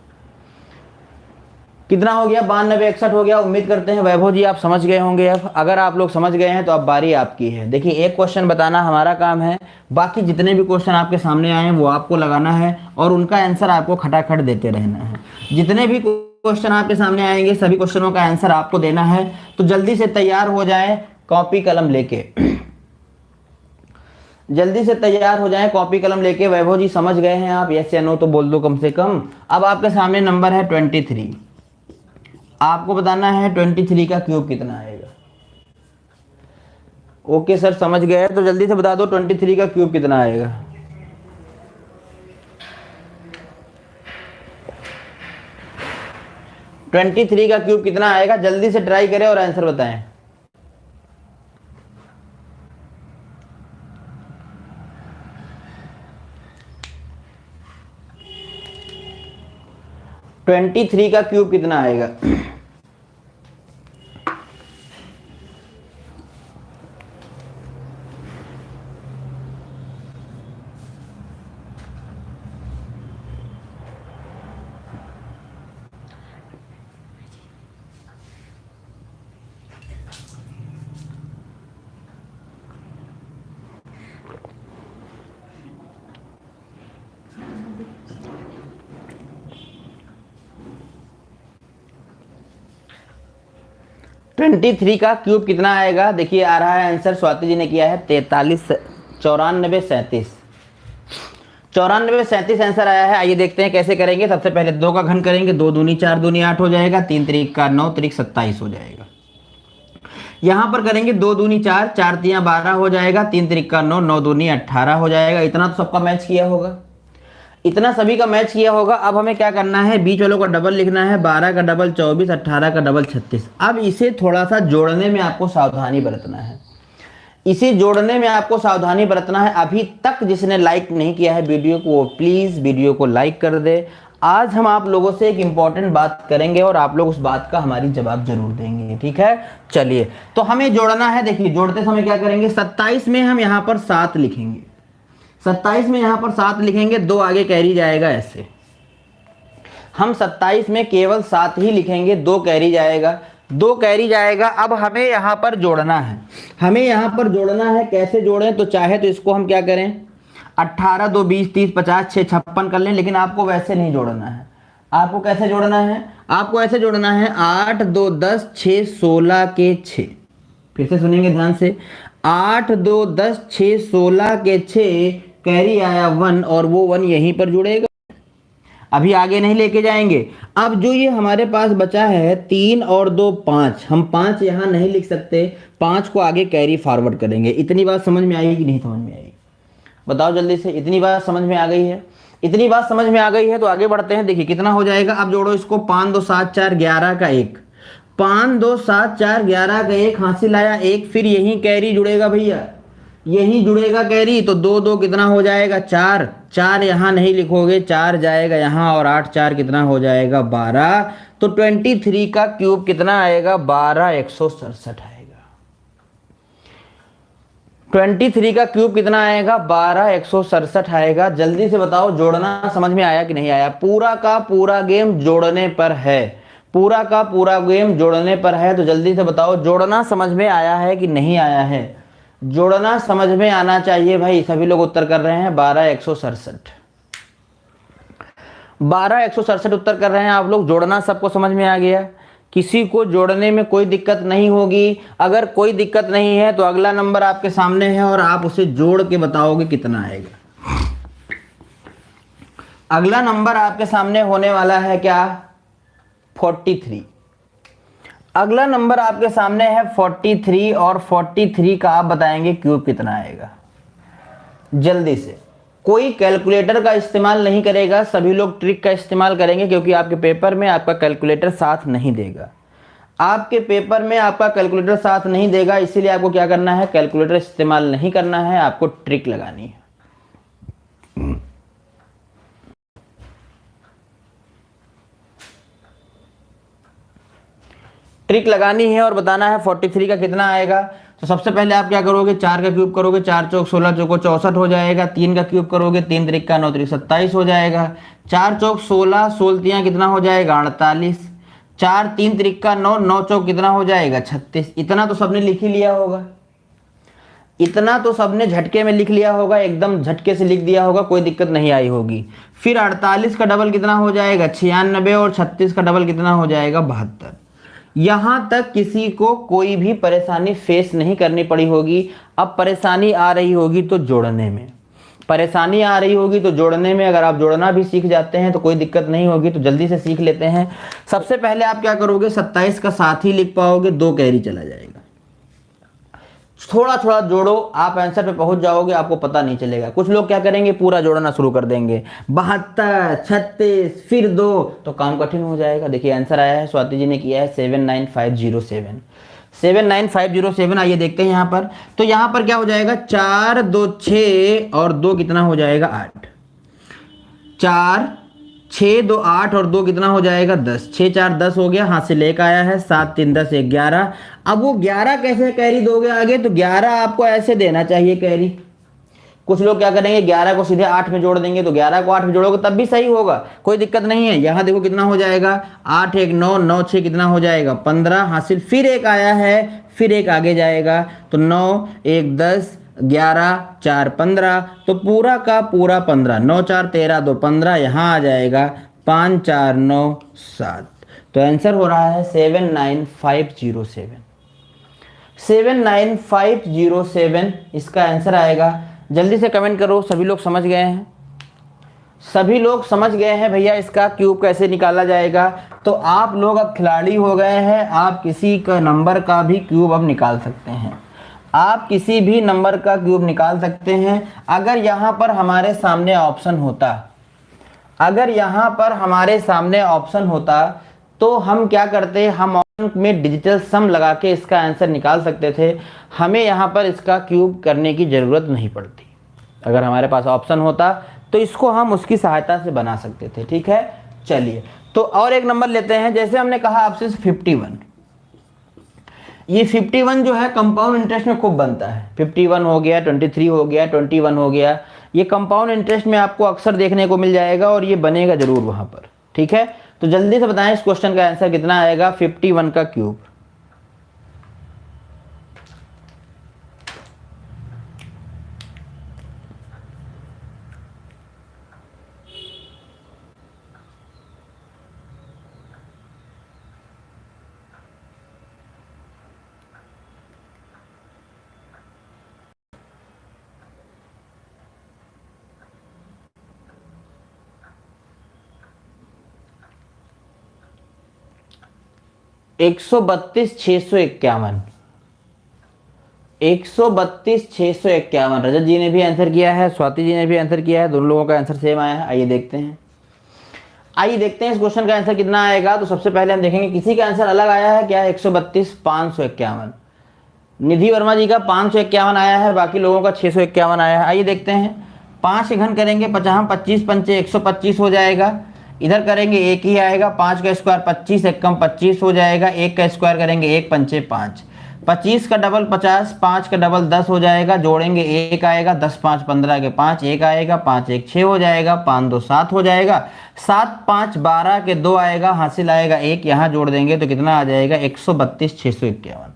कितना हो गया, 92 61 हो गया। उम्मीद करते हैं वैभव जी आप समझ गए होंगे। अब अगर आप लोग समझ गए हैं तो अब बारी आपकी है। देखिए एक क्वेश्चन बताना हमारा काम है, बाकी जितने भी क्वेश्चन आपके सामने आए हैं वो आपको लगाना है और उनका आंसर आपको खटाखट देते रहना है। जितने भी क्वेश्चन आपके सामने आएंगे सभी क्वेश्चनों का आंसर आपको देना है, तो जल्दी से तैयार हो जाए कॉपी कलम लेके। जल्दी से तैयार हो जाएं कॉपी कलम लेके। वैभव जी समझ गए हैं आप, यस या नो तो बोल दो कम से कम। अब आपके सामने नंबर है 23, आपको बताना है 23 का क्यूब कितना आएगा। ओके सर समझ गए, तो जल्दी से बता दो 23 का क्यूब कितना आएगा। ट्वेंटी थ्री का क्यूब कितना आएगा, जल्दी से ट्राई करें और आंसर बताएं। ट्वेंटी थ्री का क्यूब कितना आएगा। 23 का क्यूब कितना आएगा, देखिए आ रहा है आंसर, स्वाति जी ने किया है 43 94 37 94 37 आंसर आया है। आइए देखते हैं कैसे करेंगे। सबसे पहले 2 का घन करेंगे, 2 दूनी 4 दूनी 8 हो जाएगा, 3 त्रिक का 9 त्रिक 27 हो जाएगा। यहां पर करेंगे 2 दूनी 4 4 तियां 12 हो जाएगा, 3 त्रिक का 9 9 दूनी 18 हो जाएगा। इतना तो सबका मैच किया होगा, इतना सभी का मैच किया होगा। अब हमें क्या करना है, बीच वालों का डबल लिखना है, 12 का डबल 24 18 का डबल 36। अब इसे थोड़ा सा जोड़ने में आपको सावधानी बरतना है, इसे जोड़ने में आपको सावधानी बरतना है। अभी तक जिसने लाइक नहीं किया है वीडियो को वो प्लीज वीडियो को लाइक कर दे। आज हम आप लोगों से एक इंपॉर्टेंट बात करेंगे और आप लोग उस बात का हमारी जवाब जरूर देंगे, ठीक है। चलिए तो हमें जोड़ना है। देखिए जोड़ते समय क्या करेंगे, 27 में हम यहाँ पर 7 लिखेंगे, 27 में यहां पर 7 लिखेंगे, 2 आगे कैरी जाएगा। ऐसे हम 27 में केवल 7 ही लिखेंगे, 2 कैरी जाएगा, 2 कैरी जाएगा। अब हमें यहां पर जोड़ना है, हमें यहां पर जोड़ना है। कैसे जोड़ें, तो चाहे तो इसको हम क्या करें, 18 2 20 30 50 6 56 कर लें, लेकिन आपको वैसे नहीं जोड़ना है। आपको कैसे जोड़ना है, आपको ऐसे जोड़ना है, 8 2 10 6 16 के 6। फिर से सुनेंगे ध्यान से, 8 2 10 6 16 के 6, कैरी आया 1 और वो 1 यहीं पर जुड़ेगा, अभी आगे नहीं लेके जाएंगे। अब जो ये हमारे पास बचा है 3 और 2 5, हम 5 यहां नहीं लिख सकते, 5 को आगे कैरी फॉरवर्ड करेंगे। इतनी बात समझ में आई कि नहीं समझ में आई, बताओ जल्दी से। इतनी बात समझ में आ गई है, इतनी बात समझ में आ गई है तो आगे बढ़ते हैं। देखिए कितना हो जाएगा, अब जोड़ो इसको, 5 2 7 4 11 का 1, 5 2 7 4 11 का 1 हासिल आया 1, फिर यही कैरी जुड़ेगा भैया, यही जुड़ेगा कैरी, तो 2 2 कितना हो जाएगा 4, 4 यहां नहीं लिखोगे, 4 जाएगा यहां और 8 4 कितना हो जाएगा 12। तो 23 का क्यूब कितना आएगा, 12 167 आएगा। 23 का क्यूब कितना आएगा, 12 167 आएगा। जल्दी से बताओ जोड़ना समझ में आया कि नहीं आया। पूरा का पूरा गेम जोड़ने पर है, पूरा का पूरा गेम जोड़ने पर है। तो जल्दी से बताओ जोड़ना समझ में आया है कि नहीं आया है, जोड़ना समझ में आना चाहिए भाई। सभी लोग उत्तर कर रहे हैं 12 167, 12 167 उत्तर कर रहे हैं आप लोग। जोड़ना सबको समझ में आ गया, किसी को जोड़ने में कोई दिक्कत नहीं होगी। अगर कोई दिक्कत नहीं है तो अगला नंबर आपके सामने है और आप उसे जोड़ के बताओगे कितना आएगा। अगला नंबर आपके सामने होने वाला है क्या, 43। अगला नंबर आपके सामने है 43 और 43 का आप बताएंगे क्यूब कितना आएगा। जल्दी से, कोई कैलकुलेटर का इस्तेमाल नहीं करेगा, सभी लोग ट्रिक का इस्तेमाल करेंगे क्योंकि आपके पेपर में आपका कैलकुलेटर साथ नहीं देगा। आपके पेपर में आपका कैलकुलेटर साथ नहीं देगा, इसीलिए आपको क्या करना है, कैलकुलेटर इस्तेमाल नहीं करना है, आपको ट्रिक लगानी है। ट्रिक लगानी है और बताना है 43 का कितना आएगा। तो सबसे पहले आप क्या करोगे, 4 का क्यूब करोगे, 4 चौक 16 चौको 64 हो जाएगा। 3 का क्यूब करोगे, 3 त्रिक का 9 त्रिक 27 हो जाएगा। 4 चौक 16, 16 कितना हो जाएगा, 48। 4 3 त्रिक का 9, 9 चौक कितना हो जाएगा, 36। इतना तो सबने लिख ही लिया होगा, इतना तो सबने झटके में लिख लिया होगा, एकदम झटके से लिख दिया होगा, कोई दिक्कत नहीं आई होगी। फिर 48 का डबल कितना हो जाएगा, 96, और 36 का डबल कितना हो जाएगा, 72। यहां तक किसी को कोई भी परेशानी फेस नहीं करनी पड़ी होगी। अब परेशानी आ रही होगी तो जोड़ने में, परेशानी आ रही होगी तो जोड़ने में। अगर आप जोड़ना भी सीख जाते हैं तो कोई दिक्कत नहीं होगी, तो जल्दी से सीख लेते हैं। सबसे पहले आप क्या करोगे, 27 का साथ ही लिख पाओगे, 2 कैरी चला जाएगा। थोड़ा थोड़ा जोड़ो, आप आंसर पे पहुंच जाओगे, आपको पता नहीं चलेगा। कुछ लोग क्या करेंगे, पूरा जोड़ना शुरू कर देंगे, 72 36 फिर 2, तो काम कठिन हो जाएगा। देखिए आंसर आया है, स्वाति जी ने किया है 79507। 79507। आइए देखते हैं यहाँ पर। तो यहाँ पर क्या हो जाएगा, 4 2 6 और 2 कितना हो जाएगा, 8। 4 6 2 8 और 2 कितना हो जाएगा, 10। 6 4 10 हो गया, हाथ से लेकर आया है। 7 3 10 11। अब वो 11 कैसे कैरी दोगे आगे, तो 11 आपको ऐसे देना चाहिए कैरी। कुछ लोग क्या करेंगे, 11 को सीधे 8 में जोड़ देंगे, तो 11 को 8 में जोड़ोगे तब भी सही होगा, कोई दिक्कत नहीं है। यहाँ देखो कितना हो जाएगा, 8 1 9 9 6 कितना हो जाएगा, 15 हासिल। फिर एक आया है, फिर एक आगे जाएगा, तो 9 1 10 11 4 15, तो पूरा का पूरा 15। 9 4 13 2 15, यहाँ आ जाएगा 5 4 9 7। तो आंसर हो रहा है 79507। 79507 इसका आंसर आएगा। जल्दी से कमेंट करो, सभी लोग समझ गए हैं, सभी लोग समझ गए हैं भैया इसका क्यूब कैसे निकाला जाएगा। तो आप लोग अब खिलाड़ी हो गए हैं, आप किसी का नंबर का भी क्यूब अब निकाल सकते हैं, आप किसी भी नंबर का क्यूब निकाल सकते हैं। अगर यहाँ पर हमारे सामने ऑप्शन होता, अगर यहाँ पर हमारे सामने ऑप्शन होता तो हम क्या करते, हम ऑप्शन में डिजिटल सम लगा के इसका आंसर निकाल सकते थे, हमें यहाँ पर इसका क्यूब करने की ज़रूरत नहीं पड़ती। अगर हमारे पास ऑप्शन होता तो इसको हम उसकी सहायता से बना सकते थे। ठीक है, चलिए तो और एक नंबर लेते हैं। जैसे हमने कहा आपसे 51, ये 51 जो है कंपाउंड इंटरेस्ट में खूब बनता है। 51 हो गया, 23 हो गया, 21 हो गया, ये कंपाउंड इंटरेस्ट में आपको अक्सर देखने को मिल जाएगा और ये बनेगा जरूर वहां पर। ठीक है, तो जल्दी से बताएं इस क्वेश्चन का आंसर कितना आएगा, 51 का क्यूब। एक सौ बत्तीस 651, 132 651। रजत जी ने भी आंसर किया है, स्वाति जी ने भी आंसर किया है, दोनों लोगों का आंसर सेम आया है। आइए देखते हैं, आइए देखते हैं इस क्वेश्चन का आंसर कितना आएगा। तो सबसे पहले हम देखेंगे किसी का आंसर अलग आया है क्या, 132 551। निधि वर्मा जी का 551 आया है, बाकी लोगों का 651 आया है। आइए देखते हैं, 5 के घन करेंगे 50 25 पंचे 125 हो जाएगा। इधर करेंगे एक ही आएगा, 5 का स्क्वायर 25 एक कम 25 हो जाएगा। 1 का स्क्वायर करेंगे 1 पंचे 5, 25 का डबल 50, 5 का डबल 10 हो जाएगा। जोड़ेंगे 1 आएगा, 10 5 15 के 5, 1 आएगा, 5 1 6 हो जाएगा, 5 2 7 हो जाएगा, 7 5 12 के 2 आएगा, हासिल आएगा 1, यहाँ जोड़ देंगे तो कितना आ जाएगा, 132 651।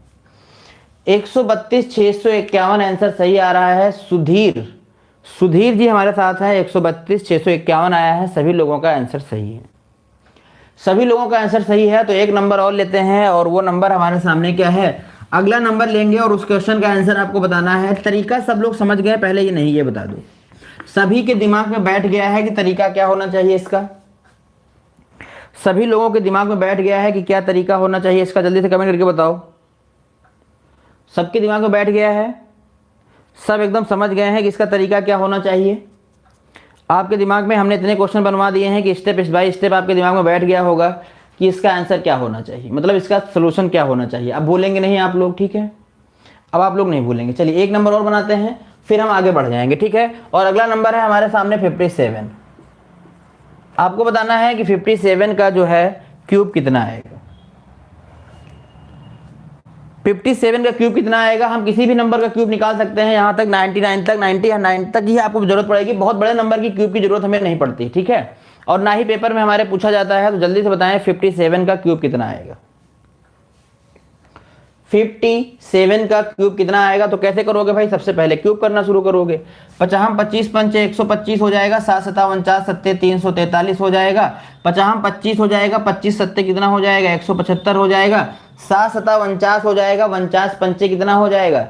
132 651 आंसर सही आ रहा है। सुधीर, सुधीर जी हमारे साथ है, 132 651 आया है। सभी लोगों का आंसर सही है, सभी लोगों का आंसर सही है। तो एक नंबर और लेते हैं, और वो नंबर हमारे सामने क्या है, अगला नंबर लेंगे और उस क्वेश्चन का आंसर आपको बताना है। तरीका सब लोग समझ गए, पहले ये नहीं, ये बता दो सभी के दिमाग में बैठ गया है कि तरीका क्या होना चाहिए इसका? सभी लोगों के दिमाग में बैठ गया है कि क्या तरीका होना चाहिए इसका? जल्दी से कमेंट करके बताओ। सबके दिमाग में बैठ गया है? सब एकदम समझ गए हैं कि इसका तरीका क्या होना चाहिए? आपके दिमाग में हमने इतने क्वेश्चन बनवा दिए हैं कि स्टेप बाय स्टेप आपके दिमाग में बैठ गया होगा कि इसका आंसर क्या होना चाहिए, मतलब इसका सोल्यूशन क्या होना चाहिए। अब भूलेंगे नहीं आप लोग, ठीक है? अब आप लोग नहीं भूलेंगे। चलिए एक नंबर और बनाते हैं, फिर हम आगे बढ़ जाएंगे, ठीक है? और अगला नंबर है हमारे सामने 57। आपको बताना है कि 57 का जो है क्यूब कितना आएगा। 57 का क्यूब कितना आएगा? हम किसी भी नंबर का क्यूब निकाल सकते हैं, यहाँ तक 99 तक, 99 तक ही आपको जरूरत पड़ेगी। बहुत बड़े नंबर की क्यूब की जरूरत हमें नहीं पड़ती, ठीक है? और ना ही पेपर में हमारे पूछा जाता है। तो जल्दी से बताएं 57 का क्यूब कितना आएगा। 57 का क्यूब कितना आएगा? तो कैसे करोगे भाई? सबसे पहले क्यूब करना शुरू करोगे। 25 पंचे 125 हो जाएगा, 7 7 49 सत्ते 343 हो जाएगा। 50 25 हो जाएगा, 25 सत्ते कितना हो जाएगा? 175 हो जाएगा। 7 7 49 हो जाएगा, 49 पंचे कितना हो जाएगा?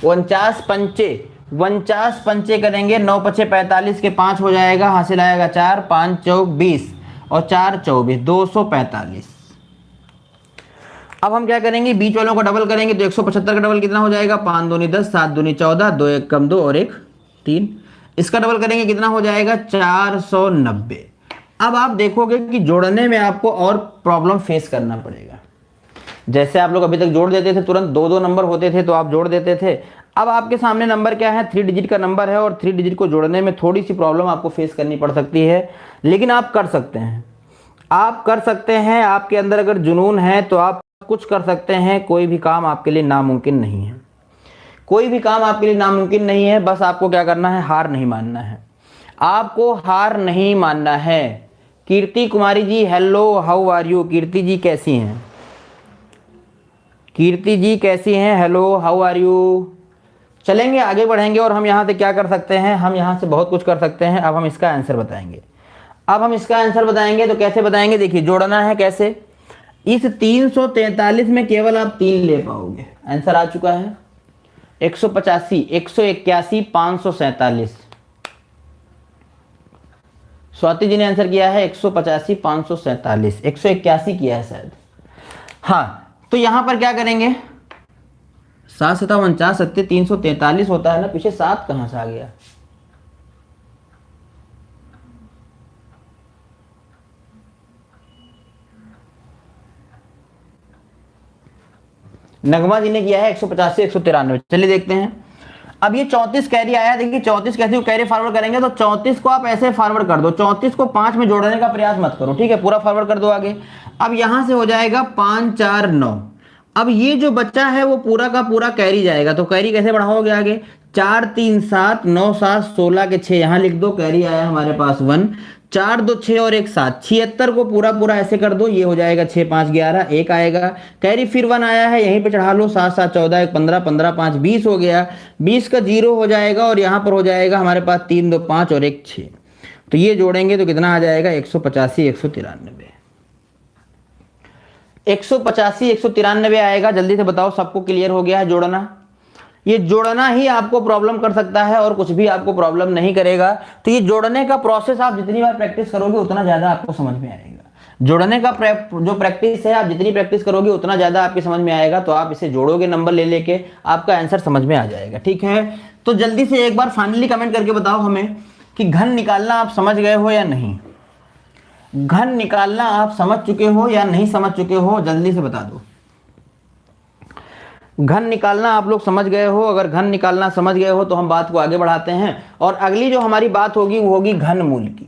49 पंचे करेंगे, 9 पचे 45 के 5 हो जाएगा, हासिल आएगा 4, 5 चौक 20 और 4 24 245। अब हम क्या करेंगे? बीच वालों को डबल करेंगे तो 175 का डबल कितना हो जाएगा? 5 दूनी 10, 7 दूनी 14, 2 1 कम 2 और 1 3। इसका डबल करेंगे कितना हो जाएगा? 490। अब आप देखोगे कि जोड़ने में आपको और प्रॉब्लम फेस करना पड़ेगा। जैसे आप लोग अभी तक जोड़ देते थे, तुरंत 2 2 नंबर होते थे तो आप जोड़ देते थे। अब आपके सामने नंबर क्या है? 3 डिजिट का नंबर है और 3 डिजिट को जोड़ने में थोड़ी सी प्रॉब्लम आपको फेस करनी पड़ सकती है, लेकिन आप कर सकते हैं। आप कर सकते हैं। आपके अंदर अगर जुनून है तो आप कुछ कर सकते हैं। कोई भी काम आपके लिए नामुमकिन नहीं है। कोई भी काम आपके लिए नामुमकिन नहीं है। बस आपको क्या करना है? हार नहीं मानना है। आपको हार नहीं मानना है। Kirti Kumari ji hello, how are you? Kirti ji कैसी हैं? कीर्ति जी कैसी हैं? Hello, how are you? चलेंगे आगे बढ़ेंगे और हम यहाँ से क्या कर सकते हैं? हम यहाँ से बहुत कुछ कर सकते हैं। अब हम इसका आंसर बताएंगे। अब हम इसका आंसर बताएंगे तो कैसे बताएंगे? देखिए जोड़ना है कैसे। इस 343 में केवल आप 3 ले पाओगे। आंसर आ चुका है 185, 181, 547। स्वाति जी ने आंसर किया है 185, 547, 181 किया है शायद। हाँ, तो यहां पर क्या करेंगे? 7 7 49 सत्ते 343 होता है ना, पीछे 7 कहां से आ गया? नगमा जी ने किया है 150 से 193। चलिए देखते हैं। अब ये 34 कैरी आया। देखिए 34 कैसे कैरी फॉरवर्ड करेंगे? तो 34 को आप ऐसे फॉरवर्ड कर दो। 34 को 5 में जोड़ने का प्रयास मत करो, ठीक है? पूरा फॉरवर्ड कर दो आगे। अब यहां से हो जाएगा 5 4 9। अब ये जो बच्चा है वो पूरा का पूरा कैरी जाएगा। तो कैरी कैसे बढ़ाओगे आगे? 4 3 7 9 7 16 के 6 यहां लिख दो। कैरी आया हमारे पास 1, 4 2 6 और 1 7, 76 को पूरा पूरा ऐसे कर दो। ये हो जाएगा 6 5 11, 1 आएगा। कैरी फिर 1 आया है, यहीं पे चढ़ा लो। 7 7 14 1 15, 15 5 20 हो गया। 20 का 0 हो जाएगा और यहाँ पर हो जाएगा हमारे पास 3 2 5 और 1 6। तो ये जोड़ेंगे तो कितना आ जाएगा? 185 193। 185 193 आएगा। जल्दी से बताओ, सबको क्लियर हो गया है जोड़ना? ये जोड़ना ही आपको प्रॉब्लम कर सकता है और कुछ भी आपको प्रॉब्लम नहीं करेगा। तो ये जोड़ने का प्रोसेस आप जितनी बार प्रैक्टिस करोगे उतना ज्यादा आपको समझ में आएगा। जोड़ने का जो प्रैक्टिस है, आप जितनी प्रैक्टिस करोगे उतना ज्यादा आपके समझ में आएगा। तो आप इसे जोड़ोगे नंबर ले लेके, आपका आंसर समझ में आ जाएगा, ठीक है? तो जल्दी से एक बार फाइनली कमेंट करके बताओ हमें कि घन निकालना आप समझ गए हो या नहीं। घन निकालना आप समझ चुके हो या नहीं समझ चुके हो? जल्दी से बता दो। घन निकालना आप लोग समझ गए हो? अगर घन निकालना समझ गए हो तो हम बात को आगे बढ़ाते हैं और अगली जो हमारी बात होगी वो होगी घनमूल की।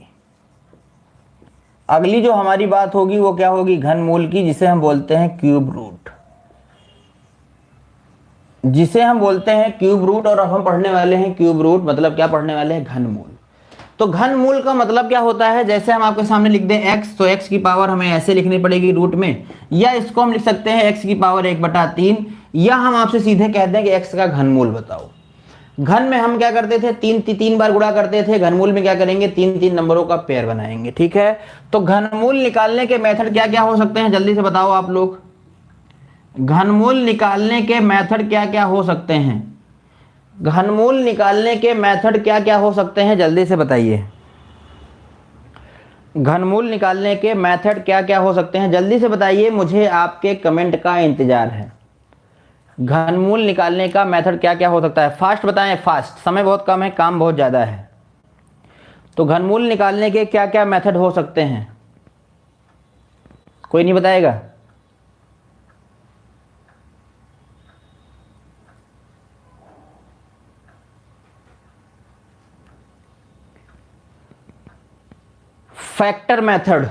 अगली जो हमारी बात होगी वो क्या होगी? घनमूल की, जिसे हम बोलते हैं क्यूब रूट। जिसे हम बोलते हैं क्यूब रूट। और अब हम पढ़ने वाले हैं क्यूब रूट, मतलब क्या पढ़ने वाले हैं? घनमूल। तो घनमूल का मतलब क्या होता है? जैसे हम आपके सामने लिख दें x, तो x की पावर हमें ऐसे लिखनी पड़ेगी रूट में, या इसको हम लिख सकते हैं x की पावर 1/3, या हम आपसे सीधे कहते हैं कि x का घनमूल बताओ। घन में हम क्या करते थे? 3 बार गुणा करते थे। घनमूल में क्या करेंगे? 3 नंबरों का पेयर बनाएंगे, ठीक है? तो घनमूल निकालने के मेथड क्या क्या हो सकते हैं? जल्दी से बताओ आप लोग। घनमूल निकालने के मेथड क्या क्या हो सकते हैं? घनमूल निकालने के मेथड क्या क्या हो सकते हैं, जल्दी से बताइए। घनमूल निकालने के मेथड क्या क्या हो सकते हैं, जल्दी से बताइए, मुझे आपके कमेंट का इंतजार है। घनमूल निकालने का मेथड क्या क्या हो सकता है, फास्ट बताएं, फास्ट, समय बहुत कम है, काम बहुत ज़्यादा है। तो घनमूल निकालने के क्या क्या मेथड हो सकते हैं, कोई नहीं बताएगा? फैक्टर मेथड,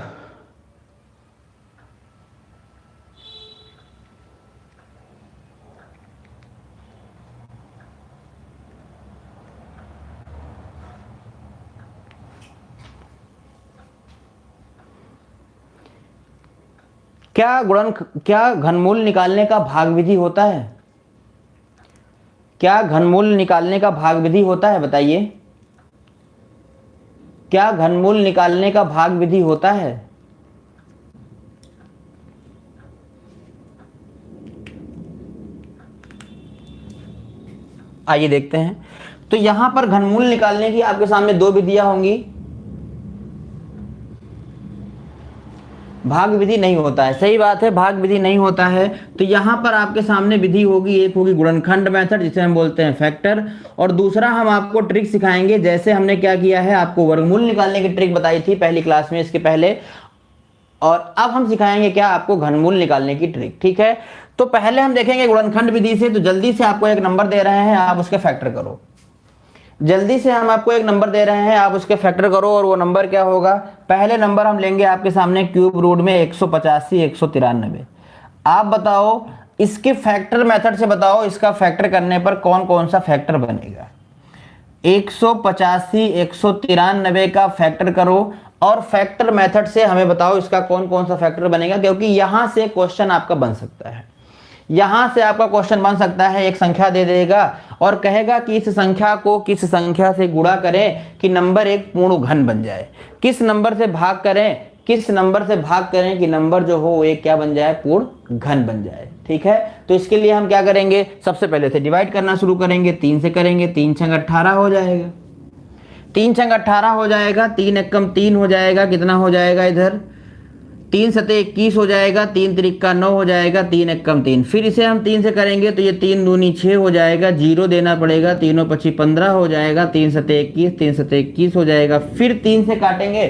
क्या घनमूल निकालने का भाग विधि होता है? क्या घनमूल निकालने का भाग विधि होता है, बताइए। क्या घनमूल निकालने का भाग विधि होता है? आइए देखते हैं। तो यहां पर घनमूल निकालने की आपके सामने दो विधियां होंगी। भाग विधि नहीं होता है, सही बात है, भाग विधि नहीं होता है। तो यहां पर आपके सामने विधि होगी, एक होगी गुणनखंड मेथड जिसे हम बोलते हैं फैक्टर, और दूसरा हम आपको ट्रिक सिखाएंगे। जैसे हमने क्या किया है, आपको वर्गमूल निकालने की ट्रिक बताई थी पहली क्लास में इसके पहले, और अब हम सिखाएंगे क्या, आपको घनमूल निकालने की ट्रिक, ठीक है। तो पहले हम देखेंगे गुणनखंड विधि से। तो जल्दी से आपको एक नंबर दे रहे हैं, आप उसके फैक्टर करो। जल्दी से हम आपको एक नंबर दे रहे हैं, आप उसके फैक्टर करो, और वो नंबर क्या होगा, पहले नंबर हम लेंगे आपके सामने क्यूब रूट में 185 193। आप बताओ इसके फैक्टर मेथड से, बताओ इसका फैक्टर करने पर कौन कौन सा फैक्टर बनेगा। 185 193 का फैक्टर करो, और फैक्टर मेथड से हमें बताओ इसका कौन कौन सा फैक्टर बनेगा, क्योंकि यहां से क्वेश्चन आपका बन सकता है। यहां से आपका क्वेश्चन बन सकता है, एक संख्या दे देगा और कहेगा कि इस संख्या को किस संख्या से गुणा करें कि नंबर एक पूर्ण घन बन जाए, किस नंबर से भाग करें, किस नंबर से भाग करें कि नंबर जो हो एक क्या बन जाए, पूर्ण घन बन जाए, ठीक है। तो इसके लिए हम क्या करेंगे, सबसे पहले से डिवाइड करना शुरू करेंगे, 3 से करेंगे, 3 छंग 18 हो जाएगा, 3 छंग 18 हो जाएगा, 3 एकम 3 हो जाएगा, कितना हो जाएगा इधर, 3 सते 21 हो जाएगा, 3 त्रिका 9 हो जाएगा, 3 एकम 3, फिर इसे हम 3 से करेंगे तो ये 3 दूनी 6 हो जाएगा, जीरो देना पड़ेगा, तीनों पची 15 हो जाएगा, 3 सते 21, 3 सते 21 हो जाएगा, फिर 3 से काटेंगे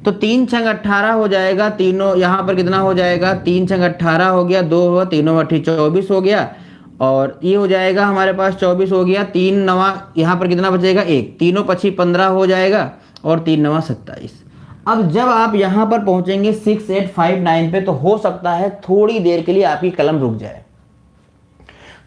तो 3 छंग 18 हो जाएगा, तीनों यहाँ पर कितना हो जाएगा, 3 छंग 18 हो गया, 2 हुआ, तीनों 8 24 हो गया, और ये हो जाएगा हमारे पास 24 हो गया, 3 नवा यहाँ पर कितना बचेगा, 1, तीनों पची 15 हो जाएगा, और 3 नवा 27। अब जब आप यहां पर पहुंचेंगे 6859 पे, तो हो सकता है थोड़ी देर के लिए आपकी कलम रुक जाए,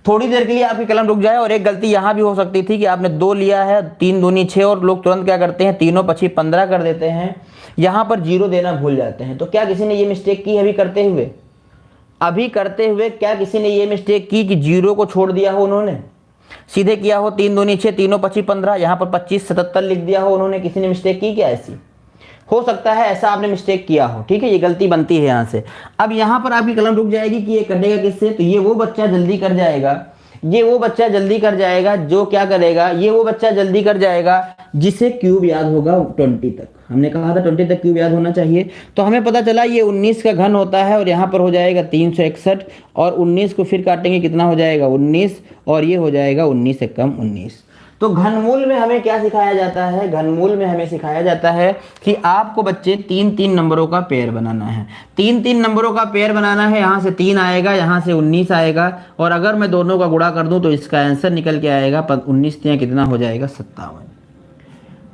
थोड़ी देर के लिए आपकी कलम रुक जाए। और एक गलती यहां भी हो सकती थी कि आपने 2 लिया है, 3 दूनी 6, और लोग तुरंत क्या करते हैं, तीनों पची 15 कर देते हैं, यहां पर जीरो देना भूल जाते हैं। तो क्या किसी ने ये मिस्टेक की अभी करते हुए, क्या किसी ने ये मिस्टेक की कि जीरो को छोड़ दिया हो, उन्होंने सीधे किया हो 3 दूनी 6, तीनों पची 15, यहां पर 25 77 लिख दिया हो उन्होंने, किसी ने मिस्टेक की क्या ऐसी? हो सकता है ऐसा आपने मिस्टेक किया हो, ठीक है, ये गलती बनती है यहाँ से। अब यहाँ पर आपकी कलम रुक जाएगी कि ये कटेगा किससे, तो ये वो बच्चा जल्दी कर जाएगा, ये वो बच्चा जल्दी कर जाएगा जो क्या करेगा, ये वो बच्चा जल्दी कर जाएगा जिसे क्यूब याद होगा 20 तक। हमने कहा था 20 तक क्यूब याद होना चाहिए। तो हमें पता चला ये 19 का घन होता है, और यहाँ पर हो जाएगा 361, और 19 को फिर काटेंगे, कितना हो जाएगा 19, और ये हो जाएगा 19 से कम 19। तो घनमूल में हमें क्या सिखाया जाता है, घनमूल में हमें सिखाया जाता है कि आपको बच्चे 3-3 नंबरों का पेयर बनाना है, 3-3 नंबरों का पेयर बनाना है। यहाँ से 3 आएगा, यहाँ से 19 आएगा, और अगर मैं दोनों का गुणा कर दूं तो इसका आंसर निकल के आएगा 19 तियां कितना हो जाएगा, 57।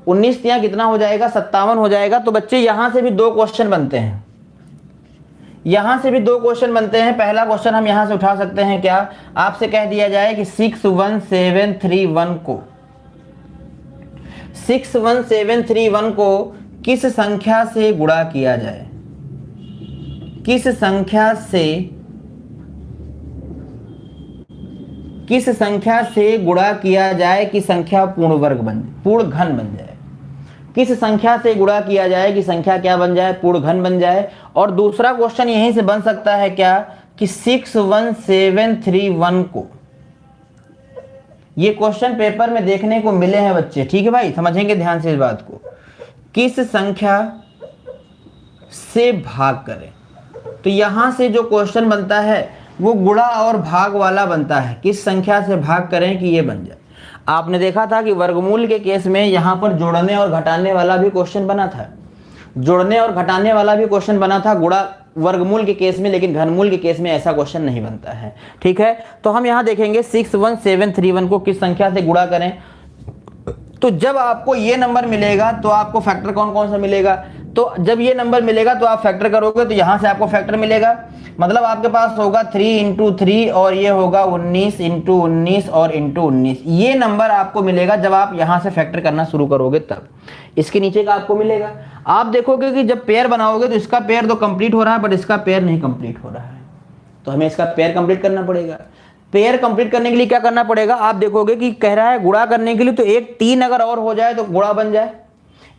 19 तियां कितना हो जाएगा, 57 हो जाएगा। तो बच्चे यहाँ से भी 2 क्वेश्चन बनते हैं, यहां से भी 2 क्वेश्चन बनते हैं। पहला क्वेश्चन हम यहां से उठा सकते हैं, क्या आपसे कह दिया जाए कि 61731 को किस संख्या से गुणा किया जाए, किस संख्या से गुणा किया जाए कि संख्या पूर्ण घन बन जाए, किस संख्या से गुणा किया जाए कि संख्या क्या बन जाए, पूर्ण घन बन जाए। और दूसरा क्वेश्चन यहीं से बन सकता है क्या कि 61731 को ये क्वेश्चन पेपर में देखने को मिले हैं बच्चे, ठीक है भाई, समझेंगे ध्यान से इस बात को। किस संख्या से भाग करें, तो यहां से जो क्वेश्चन बनता है वो गुणा और भाग वाला बनता है। किस संख्या से भाग करें कि ये बन जाए। आपने देखा था कि वर्गमूल के केस में यहां पर जोड़ने और घटाने वाला भी क्वेश्चन बना था, जोड़ने और घटाने वाला भी क्वेश्चन बना था गुणा वर्गमूल के केस में, लेकिन घनमूल के केस में ऐसा क्वेश्चन नहीं बनता है, ठीक है। तो हम यहां देखेंगे 61731 को किस संख्या से गुणा करें। तो जब आपको ये नंबर मिलेगा तो आपको फैक्टर कौन कौन सा मिलेगा, तो जब ये नंबर मिलेगा तो आप फैक्टर करोगे तो यहां से आपको फैक्टर मिलेगा, मतलब आपके पास होगा 3 इंटू 3 और ये होगा 19 इंटू 19 और इंटू 19। ये नंबर आपको मिलेगा जब आप यहां से फैक्टर करना शुरू करोगे तब। इसके नीचे का आपको मिलेगा। आप देखोगे कि जब पेयर बनाओगे तो इसका पेयर तो कंप्लीट हो रहा है बट इसका पेयर नहीं कंप्लीट हो रहा है, तो हमें इसका पेयर कंप्लीट करना पड़ेगा। पेयर कंप्लीट करने के लिए क्या करना पड़ेगा, आप देखोगे कि कह रहा है गुणा करने के लिए, तो एक 3 अगर और हो जाए तो गुणा बन जाए,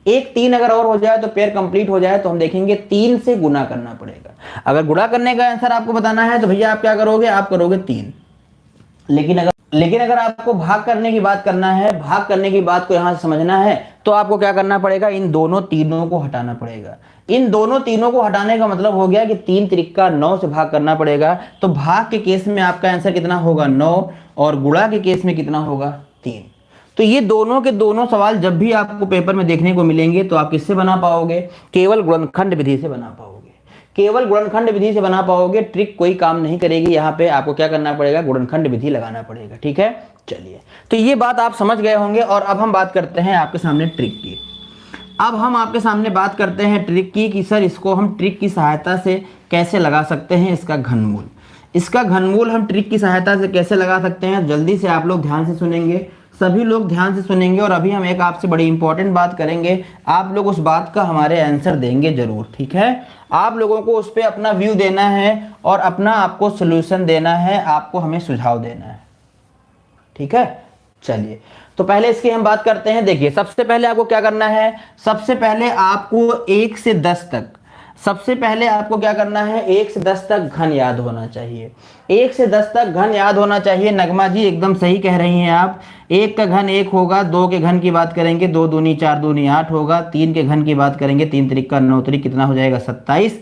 एक 3 अगर और हो जाए तो पेयर कंप्लीट हो जाए, तो हम देखेंगे 3 से गुणा करना पड़ेगा। अगर गुणा करने का आंसर आपको बताना है तो भैया आप क्या करोगे, आप करोगे 3। लेकिन अगर आपको भाग करने की बात करना है, भाग करने की बात को यहां से समझना है, तो आपको क्या करना पड़ेगा, इन दोनों तीनों को हटाना पड़ेगा। इन दोनों तीनों को हटाने का मतलब हो गया कि 3 त्रिका 9 से भाग करना पड़ेगा। तो भाग के केस में आपका आंसर कितना होगा 9, और गुणा के केस में कितना होगा 3। तो ये दोनों के दोनों सवाल जब भी आपको पेपर में देखने को मिलेंगे तो आप किससे बना पाओगे, केवल गुणनखंड विधि से बना पाओगे, केवल गुणनखंड विधि से बना पाओगे। ट्रिक कोई काम नहीं करेगी, यहाँ पे आपको क्या करना पड़ेगा, गुणनखंड विधि लगाना पड़ेगा, ठीक है। चलिए, तो ये बात आप समझ गए होंगे। और अब हम बात करते हैं आपके सामने ट्रिक की। अब हम आपके सामने बात करते हैं ट्रिक की कि सर इसको हम ट्रिक की सहायता से कैसे लगा सकते हैं इसका घनमूल। इसका घनमूल हम ट्रिक की सहायता से कैसे लगा सकते हैं, जल्दी से आप लोग ध्यान से सुनेंगे, सभी लोग ध्यान से सुनेंगे। और अभी हम एक आपसे बड़ी इंपॉर्टेंट बात करेंगे, आप लोग उस बात का हमारे आंसर देंगे जरूर, ठीक है। आप लोगों को उस पर अपना व्यू देना है और अपना आपको सोल्यूशन देना है, आपको हमें सुझाव देना है, ठीक है। चलिए, तो पहले इसकी हम बात करते हैं। देखिए, सबसे पहले आपको क्या करना है, सबसे पहले आपको 1 से 10 तक, सबसे पहले आपको क्या करना है, 1 से 10 तक घन याद होना चाहिए। 1 से 10 तक घन याद होना चाहिए। नगमा जी एकदम सही कह रही हैं आप। 1 का घन 1 होगा, 2 के घन की बात करेंगे 2 दूनी 4 दूनी 8 होगा, 3 के घन की बात करेंगे 3 त्रिका 9 त्रिक कितना हो जाएगा 27,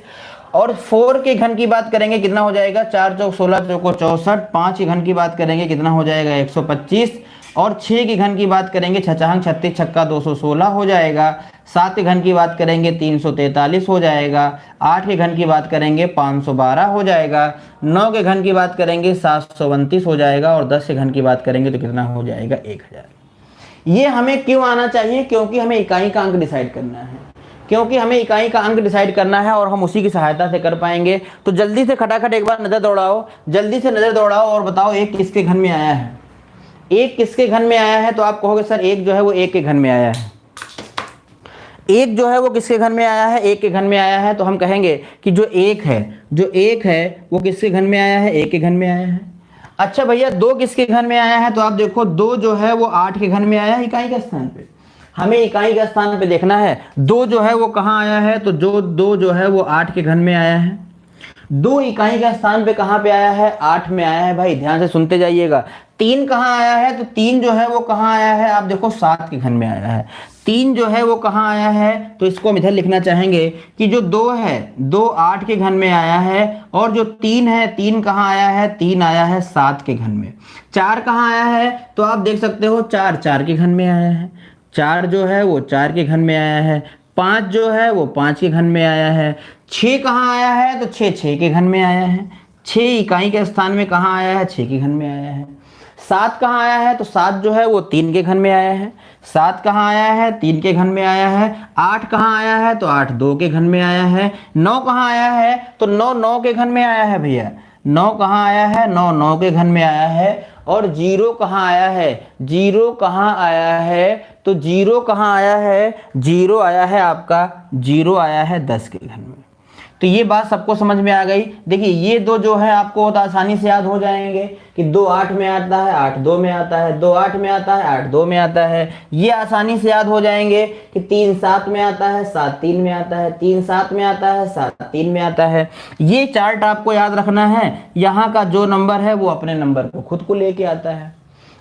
और 4 के घन की बात करेंगे कितना हो जाएगा 4 चौक 16 चौको 64, 5 के घन की बात करेंगे कितना हो जाएगा 125, और 6 के घन की बात करेंगे 6 36 छक्का 216 हो जाएगा। 7 के घन की बात करेंगे 343 हो जाएगा। 8 के घन की बात करेंगे 512 हो जाएगा। 9 के घन की बात करेंगे 732 हो जाएगा, और 10 के घन की बात करेंगे तो कितना हो जाएगा 1000। ये हमें क्यों आना चाहिए, क्योंकि हमें इकाई का अंक डिसाइड करना है, क्योंकि हमें इकाई का अंक डिसाइड करना है और हम उसी की सहायता से कर पाएंगे। तो जल्दी से खटाखट एक बार नजर दौड़ाओ, जल्दी से नजर दौड़ाओ और बताओ 1 किसके घन में आया है, 1 किसके घन में आया है। तो आप कहोगे सर 1 जो है वो 1 के घन में आया है, 1 जो है वो किसके घन में आया है, 1 के घन में आया है। तो हम कहेंगे कि जो 1 है वो किसके घन में आया है, 1 के घन में आया है। अच्छा भैया 2 किसके घन में आया है, तो आप देखो 2 जो है वो 8 के घन में आया है इकाई के स्थान पे। हमें इकाई के स्थान पे देखना है 2 जो है वो कहाँ आया है, तो जो 2 जो है वो 8 के घन में आया है। 2 इकाई के स्थान पे कहाँ पे आया है, 8 में आया है। भाई ध्यान से सुनते जाइएगा। 3 कहाँ आया है, तो 3 जो है वो कहाँ आया है, आप देखो 7 के घन में आया है। 3 जो है वो कहाँ आया है, तो इसको हम इधर लिखना चाहेंगे कि जो 2 है 2 8 के घन में आया है, और जो 3 है 3 कहाँ आया है, 3 आया है 7 के घन में। 4 कहाँ आया है, तो आप देख सकते हो 4 4 के घन में आया है। 4 जो है वो 4 के घन में आया है। 5 जो है वो 5 के घन में आया है। 6 कहाँ आया है, तो 6 6 के घन में आया है। 6 इकाई के स्थान में कहाँ आया है, 6 के घन में आया है। 7 कहाँ आया है, तो 7 जो है वो 3 के घन में आया है। 7 कहाँ आया है, 3 के घन में आया है। 8 कहाँ आया है, तो 8 2 के घन में आया है। 9 कहाँ आया है, तो 9 9 के घन में आया है भैया। 9 कहाँ आया है, 9 9 के घन में आया है। और 0 कहाँ आया है, 0 कहाँ आया है, तो 0 कहाँ आया है, 0 आया है आपका, 0 आया है 10 के घन में। तो ये बात सबको समझ में आ गई। देखिए ये 2 जो है आपको तो आसानी से याद हो जाएंगे कि 2 8 में आता है, 8 2 में आता है, 2 8 में आता है, 8 2 में आता है। ये आसानी से याद हो जाएंगे कि 3 7 में आता है, 7 3 में आता है, 3 7 में आता है, 7 3 में आता है। ये चार्ट आपको याद रखना है। यहाँ का जो नंबर है वो अपने नंबर को खुद को लेके आता है।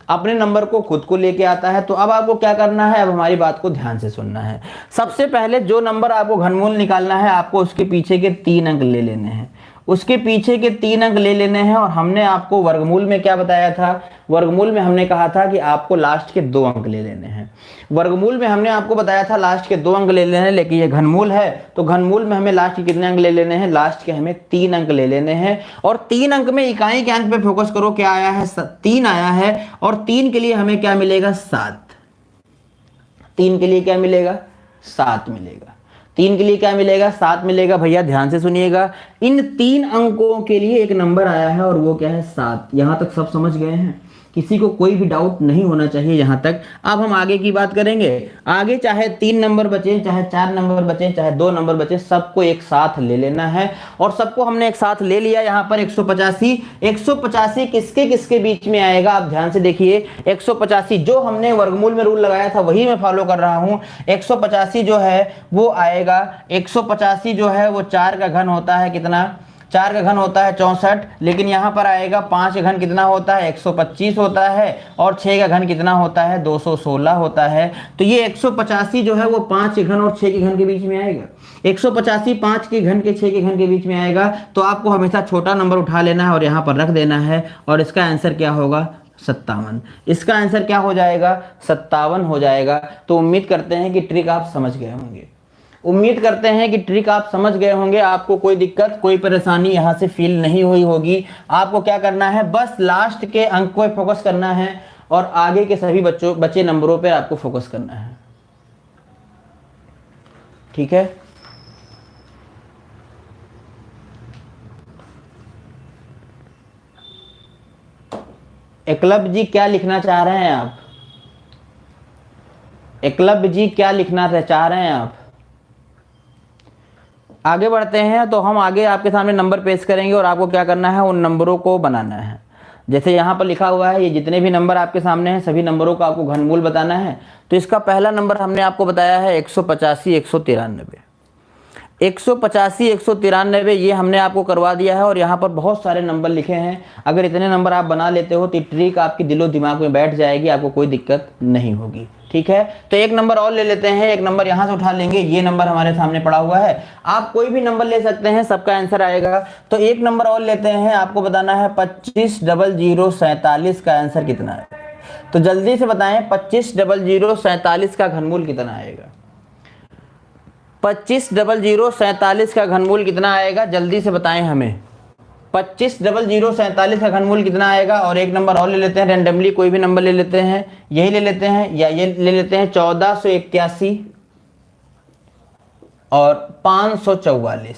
अपने नंबर को खुद को लेके आता है। तो अब आपको क्या करना है, अब हमारी बात को ध्यान से सुनना है। सबसे पहले जो नंबर आपको घनमूल निकालना है, आपको उसके पीछे के 3 अंक ले लेने हैं, उसके पीछे के 3 अंक ले लेने हैं। और हमने आपको वर्गमूल में क्या बताया था, वर्गमूल में हमने कहा था कि आपको लास्ट के 2 अंक ले लेने हैं। वर्गमूल में हमने आपको बताया था लास्ट के 2 अंक ले लेने हैं, लेकिन ये घनमूल है तो घनमूल में हमें लास्ट के कितने अंक ले लेने हैं, लास्ट के हमें 3 अंक ले लेने हैं। और 3 अंक में इकाई के अंक पे फोकस करो, क्या आया है, 3 आया है। और 3 के लिए हमें क्या मिलेगा, 7। 3 के लिए क्या मिलेगा, 7 मिलेगा। 3 के लिए क्या मिलेगा, 7 मिलेगा। भैया ध्यान से सुनिएगा, इन 3 अंकों के लिए एक नंबर आया है और वो क्या है, 7। यहां तक सब समझ गए हैं, किसी को कोई भी डाउट नहीं होना चाहिए यहां तक। अब हम आगे की बात करेंगे। आगे चाहे 3 नंबर बचे, चाहे 4 नंबर बचे, चाहे 2 नंबर बचे, सबको एक साथ ले लेना है। और सबको हमने एक साथ ले लिया। यहाँ पर 185, 185 किसके किसके बीच में आएगा, आप ध्यान से देखिए। 185 जो हमने वर्गमूल में रूल लगाया था वही मैं फॉलो कर रहा हूं। 185 जो है वो आएगा, 185 जो है वो 4 का घन होता है, कितना, 4 का घन होता है 64। लेकिन यहाँ पर आएगा 5 का घन कितना होता है, 125 होता है। और 6 का घन कितना होता है, 216 होता है। तो ये 185 जो है वो 5 के घन और 6 के घन के बीच में आएगा। 185 5 के घन के 6 के घन के बीच में आएगा। तो आपको हमेशा छोटा नंबर उठा लेना है और यहाँ पर रख देना है। और इसका आंसर क्या होगा, 57। इसका आंसर क्या हो जाएगा, 57 हो जाएगा। तो उम्मीद करते हैं कि ट्रिक आप समझ गए होंगे। उम्मीद करते हैं कि ट्रिक आप समझ गए होंगे। आपको कोई दिक्कत, कोई परेशानी यहां से फील नहीं हुई होगी। आपको क्या करना है, बस लास्ट के अंक पे फोकस करना है और आगे के सभी बचे नंबरों पे आपको फोकस करना है। ठीक है, एकलव्य जी क्या लिखना चाह रहे हैं आप, एकलव्य जी क्या लिखना चाह रहे हैं आप। आगे बढ़ते हैं। तो हम आगे आपके सामने नंबर पेश करेंगे और आपको क्या करना है, उन नंबरों को बनाना है। जैसे यहाँ पर लिखा हुआ है, ये जितने भी नंबर आपके सामने हैं सभी नंबरों का आपको घनमूल बताना है। तो इसका पहला नंबर हमने आपको बताया है 185 193। 185 193 ये हमने आपको करवा दिया है। और यहाँ पर बहुत सारे नंबर लिखे हैं। अगर इतने नंबर आप बना लेते हो तो ट्रिक आपकी दिलो दिमाग में बैठ जाएगी, आपको कोई दिक्कत नहीं होगी। ठीक है, तो एक नंबर और ले लेते हैं। एक नंबर यहाँ से उठा लेंगे, ये नंबर हमारे सामने पड़ा हुआ है। आप कोई भी नंबर ले सकते हैं, सबका आंसर आएगा। तो एक नंबर और लेते हैं, आपको बताना है 250047 का आंसर कितना है। तो जल्दी से बताएं, 250047 का घनमूल कितना आएगा। 250047 का घनमूल कितना आएगा, जल्दी से बताएं हमें। 250047 का घनमूल कितना आएगा। और एक नंबर और ले लेते हैं, रेंडमली कोई भी नंबर ले लेते हैं, यही ले लेते हैं या ये ले लेते हैं, 1481 और 544।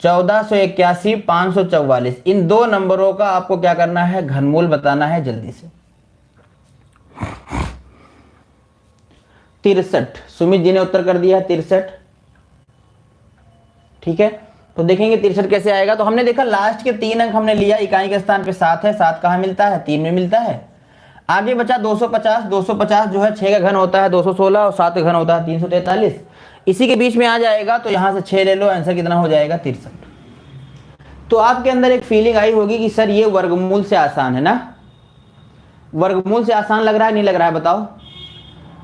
1481 544, इन 2 नंबरों का आपको क्या करना है, घनमूल बताना है जल्दी से। 63, सुमित जी ने उत्तर कर दिया 63। ठीक है, तो देखेंगे 63 कैसे आएगा। तो हमने देखा लास्ट के 3 अंक हमने लिया, इकाई के स्थान पे 7 है, 7 कहाँ मिलता है, 3 में मिलता है। आगे बचा 250, 250 जो है 6 का घन होता है 216 और 7 का घन होता है 343। इसी के बीच में आ जाएगा, तो यहाँ से 6 ले लो, आंसर कितना हो जाएगा, 63। तो आपके अंदर एक फीलिंग आई होगी कि सर ये वर्गमूल से आसान है ना, वर्गमूल से आसान लग रहा है, नहीं लग रहा है, बताओ।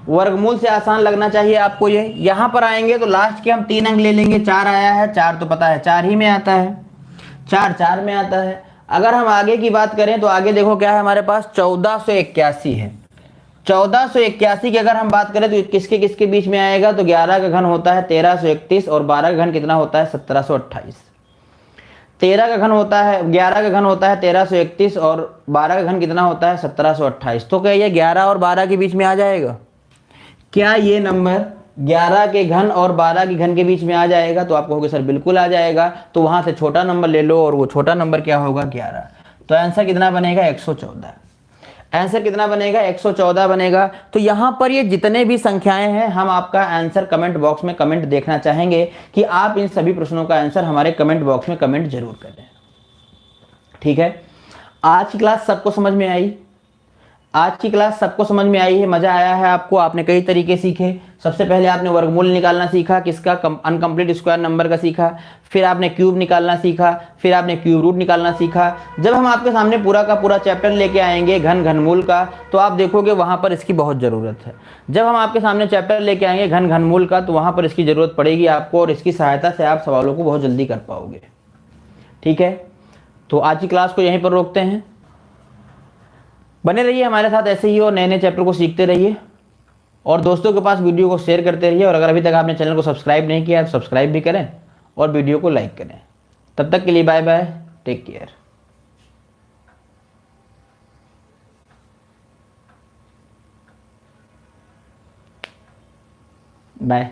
वर्गमूल से आसान लगना चाहिए आपको ये। यहां पर आएंगे तो लास्ट के हम 3 अंक ले लेंगे। 4 आया है, 4 तो पता है 4 ही में आता है, 4 4 में आता है। अगर हम आगे की बात करें तो आगे देखो क्या है हमारे पास, 1481 है। 1481 की अगर हम बात करें तो किसके किसके बीच में आएगा, तो 11 का घन होता है 1331 और 12 का घन कितना होता है 1728। 13 का घन होता है, 11 का घन होता है 1331 और 12 का घन कितना होता है 1728। तो क्या ये 11 और 12 के बीच में आ जाएगा, क्या ये नंबर 11 के घन और 12 के घन के बीच में आ जाएगा। तो आप कहोगे सर बिल्कुल आ जाएगा। तो वहां से छोटा नंबर ले लो और वो छोटा नंबर क्या होगा, 11। तो आंसर कितना बनेगा, 114। आंसर कितना बनेगा, 114 बनेगा। तो यहां पर ये जितने भी संख्याएं हैं, हम आपका आंसर कमेंट बॉक्स में कमेंट देखना चाहेंगे कि आप इन सभी प्रश्नों का आंसर हमारे कमेंट बॉक्स में कमेंट जरूर करें। ठीक है, आज की क्लास सबको समझ में आई। आज की क्लास सबको समझ में आई है, मजा आया है आपको, आपने कई तरीके सीखे। सबसे पहले आपने वर्गमूल निकालना सीखा, किसका, अनकंप्लीट स्क्वायर नंबर का सीखा। फिर आपने क्यूब निकालना सीखा, फिर आपने क्यूब रूट निकालना सीखा। जब हम आपके सामने पूरा का पूरा चैप्टर लेके आएंगे घनमूल का, तो आप देखोगे वहां पर इसकी बहुत जरूरत है। जब हम आपके सामने चैप्टर लेके आएंगे घनमूल का, तो वहां पर इसकी जरूरत पड़ेगी आपको, और इसकी सहायता से आप सवालों को बहुत जल्दी कर पाओगे। ठीक है, तो आज की क्लास को यहीं पर रोकते हैं। बने रहिए हमारे साथ ऐसे ही, और नए नए चैप्टर को सीखते रहिए, और दोस्तों के पास वीडियो को शेयर करते रहिए। और अगर अभी तक आपने चैनल को सब्सक्राइब नहीं किया है तो सब्सक्राइब भी करें और वीडियो को लाइक करें। तब तक के लिए bye bye, take care, bye.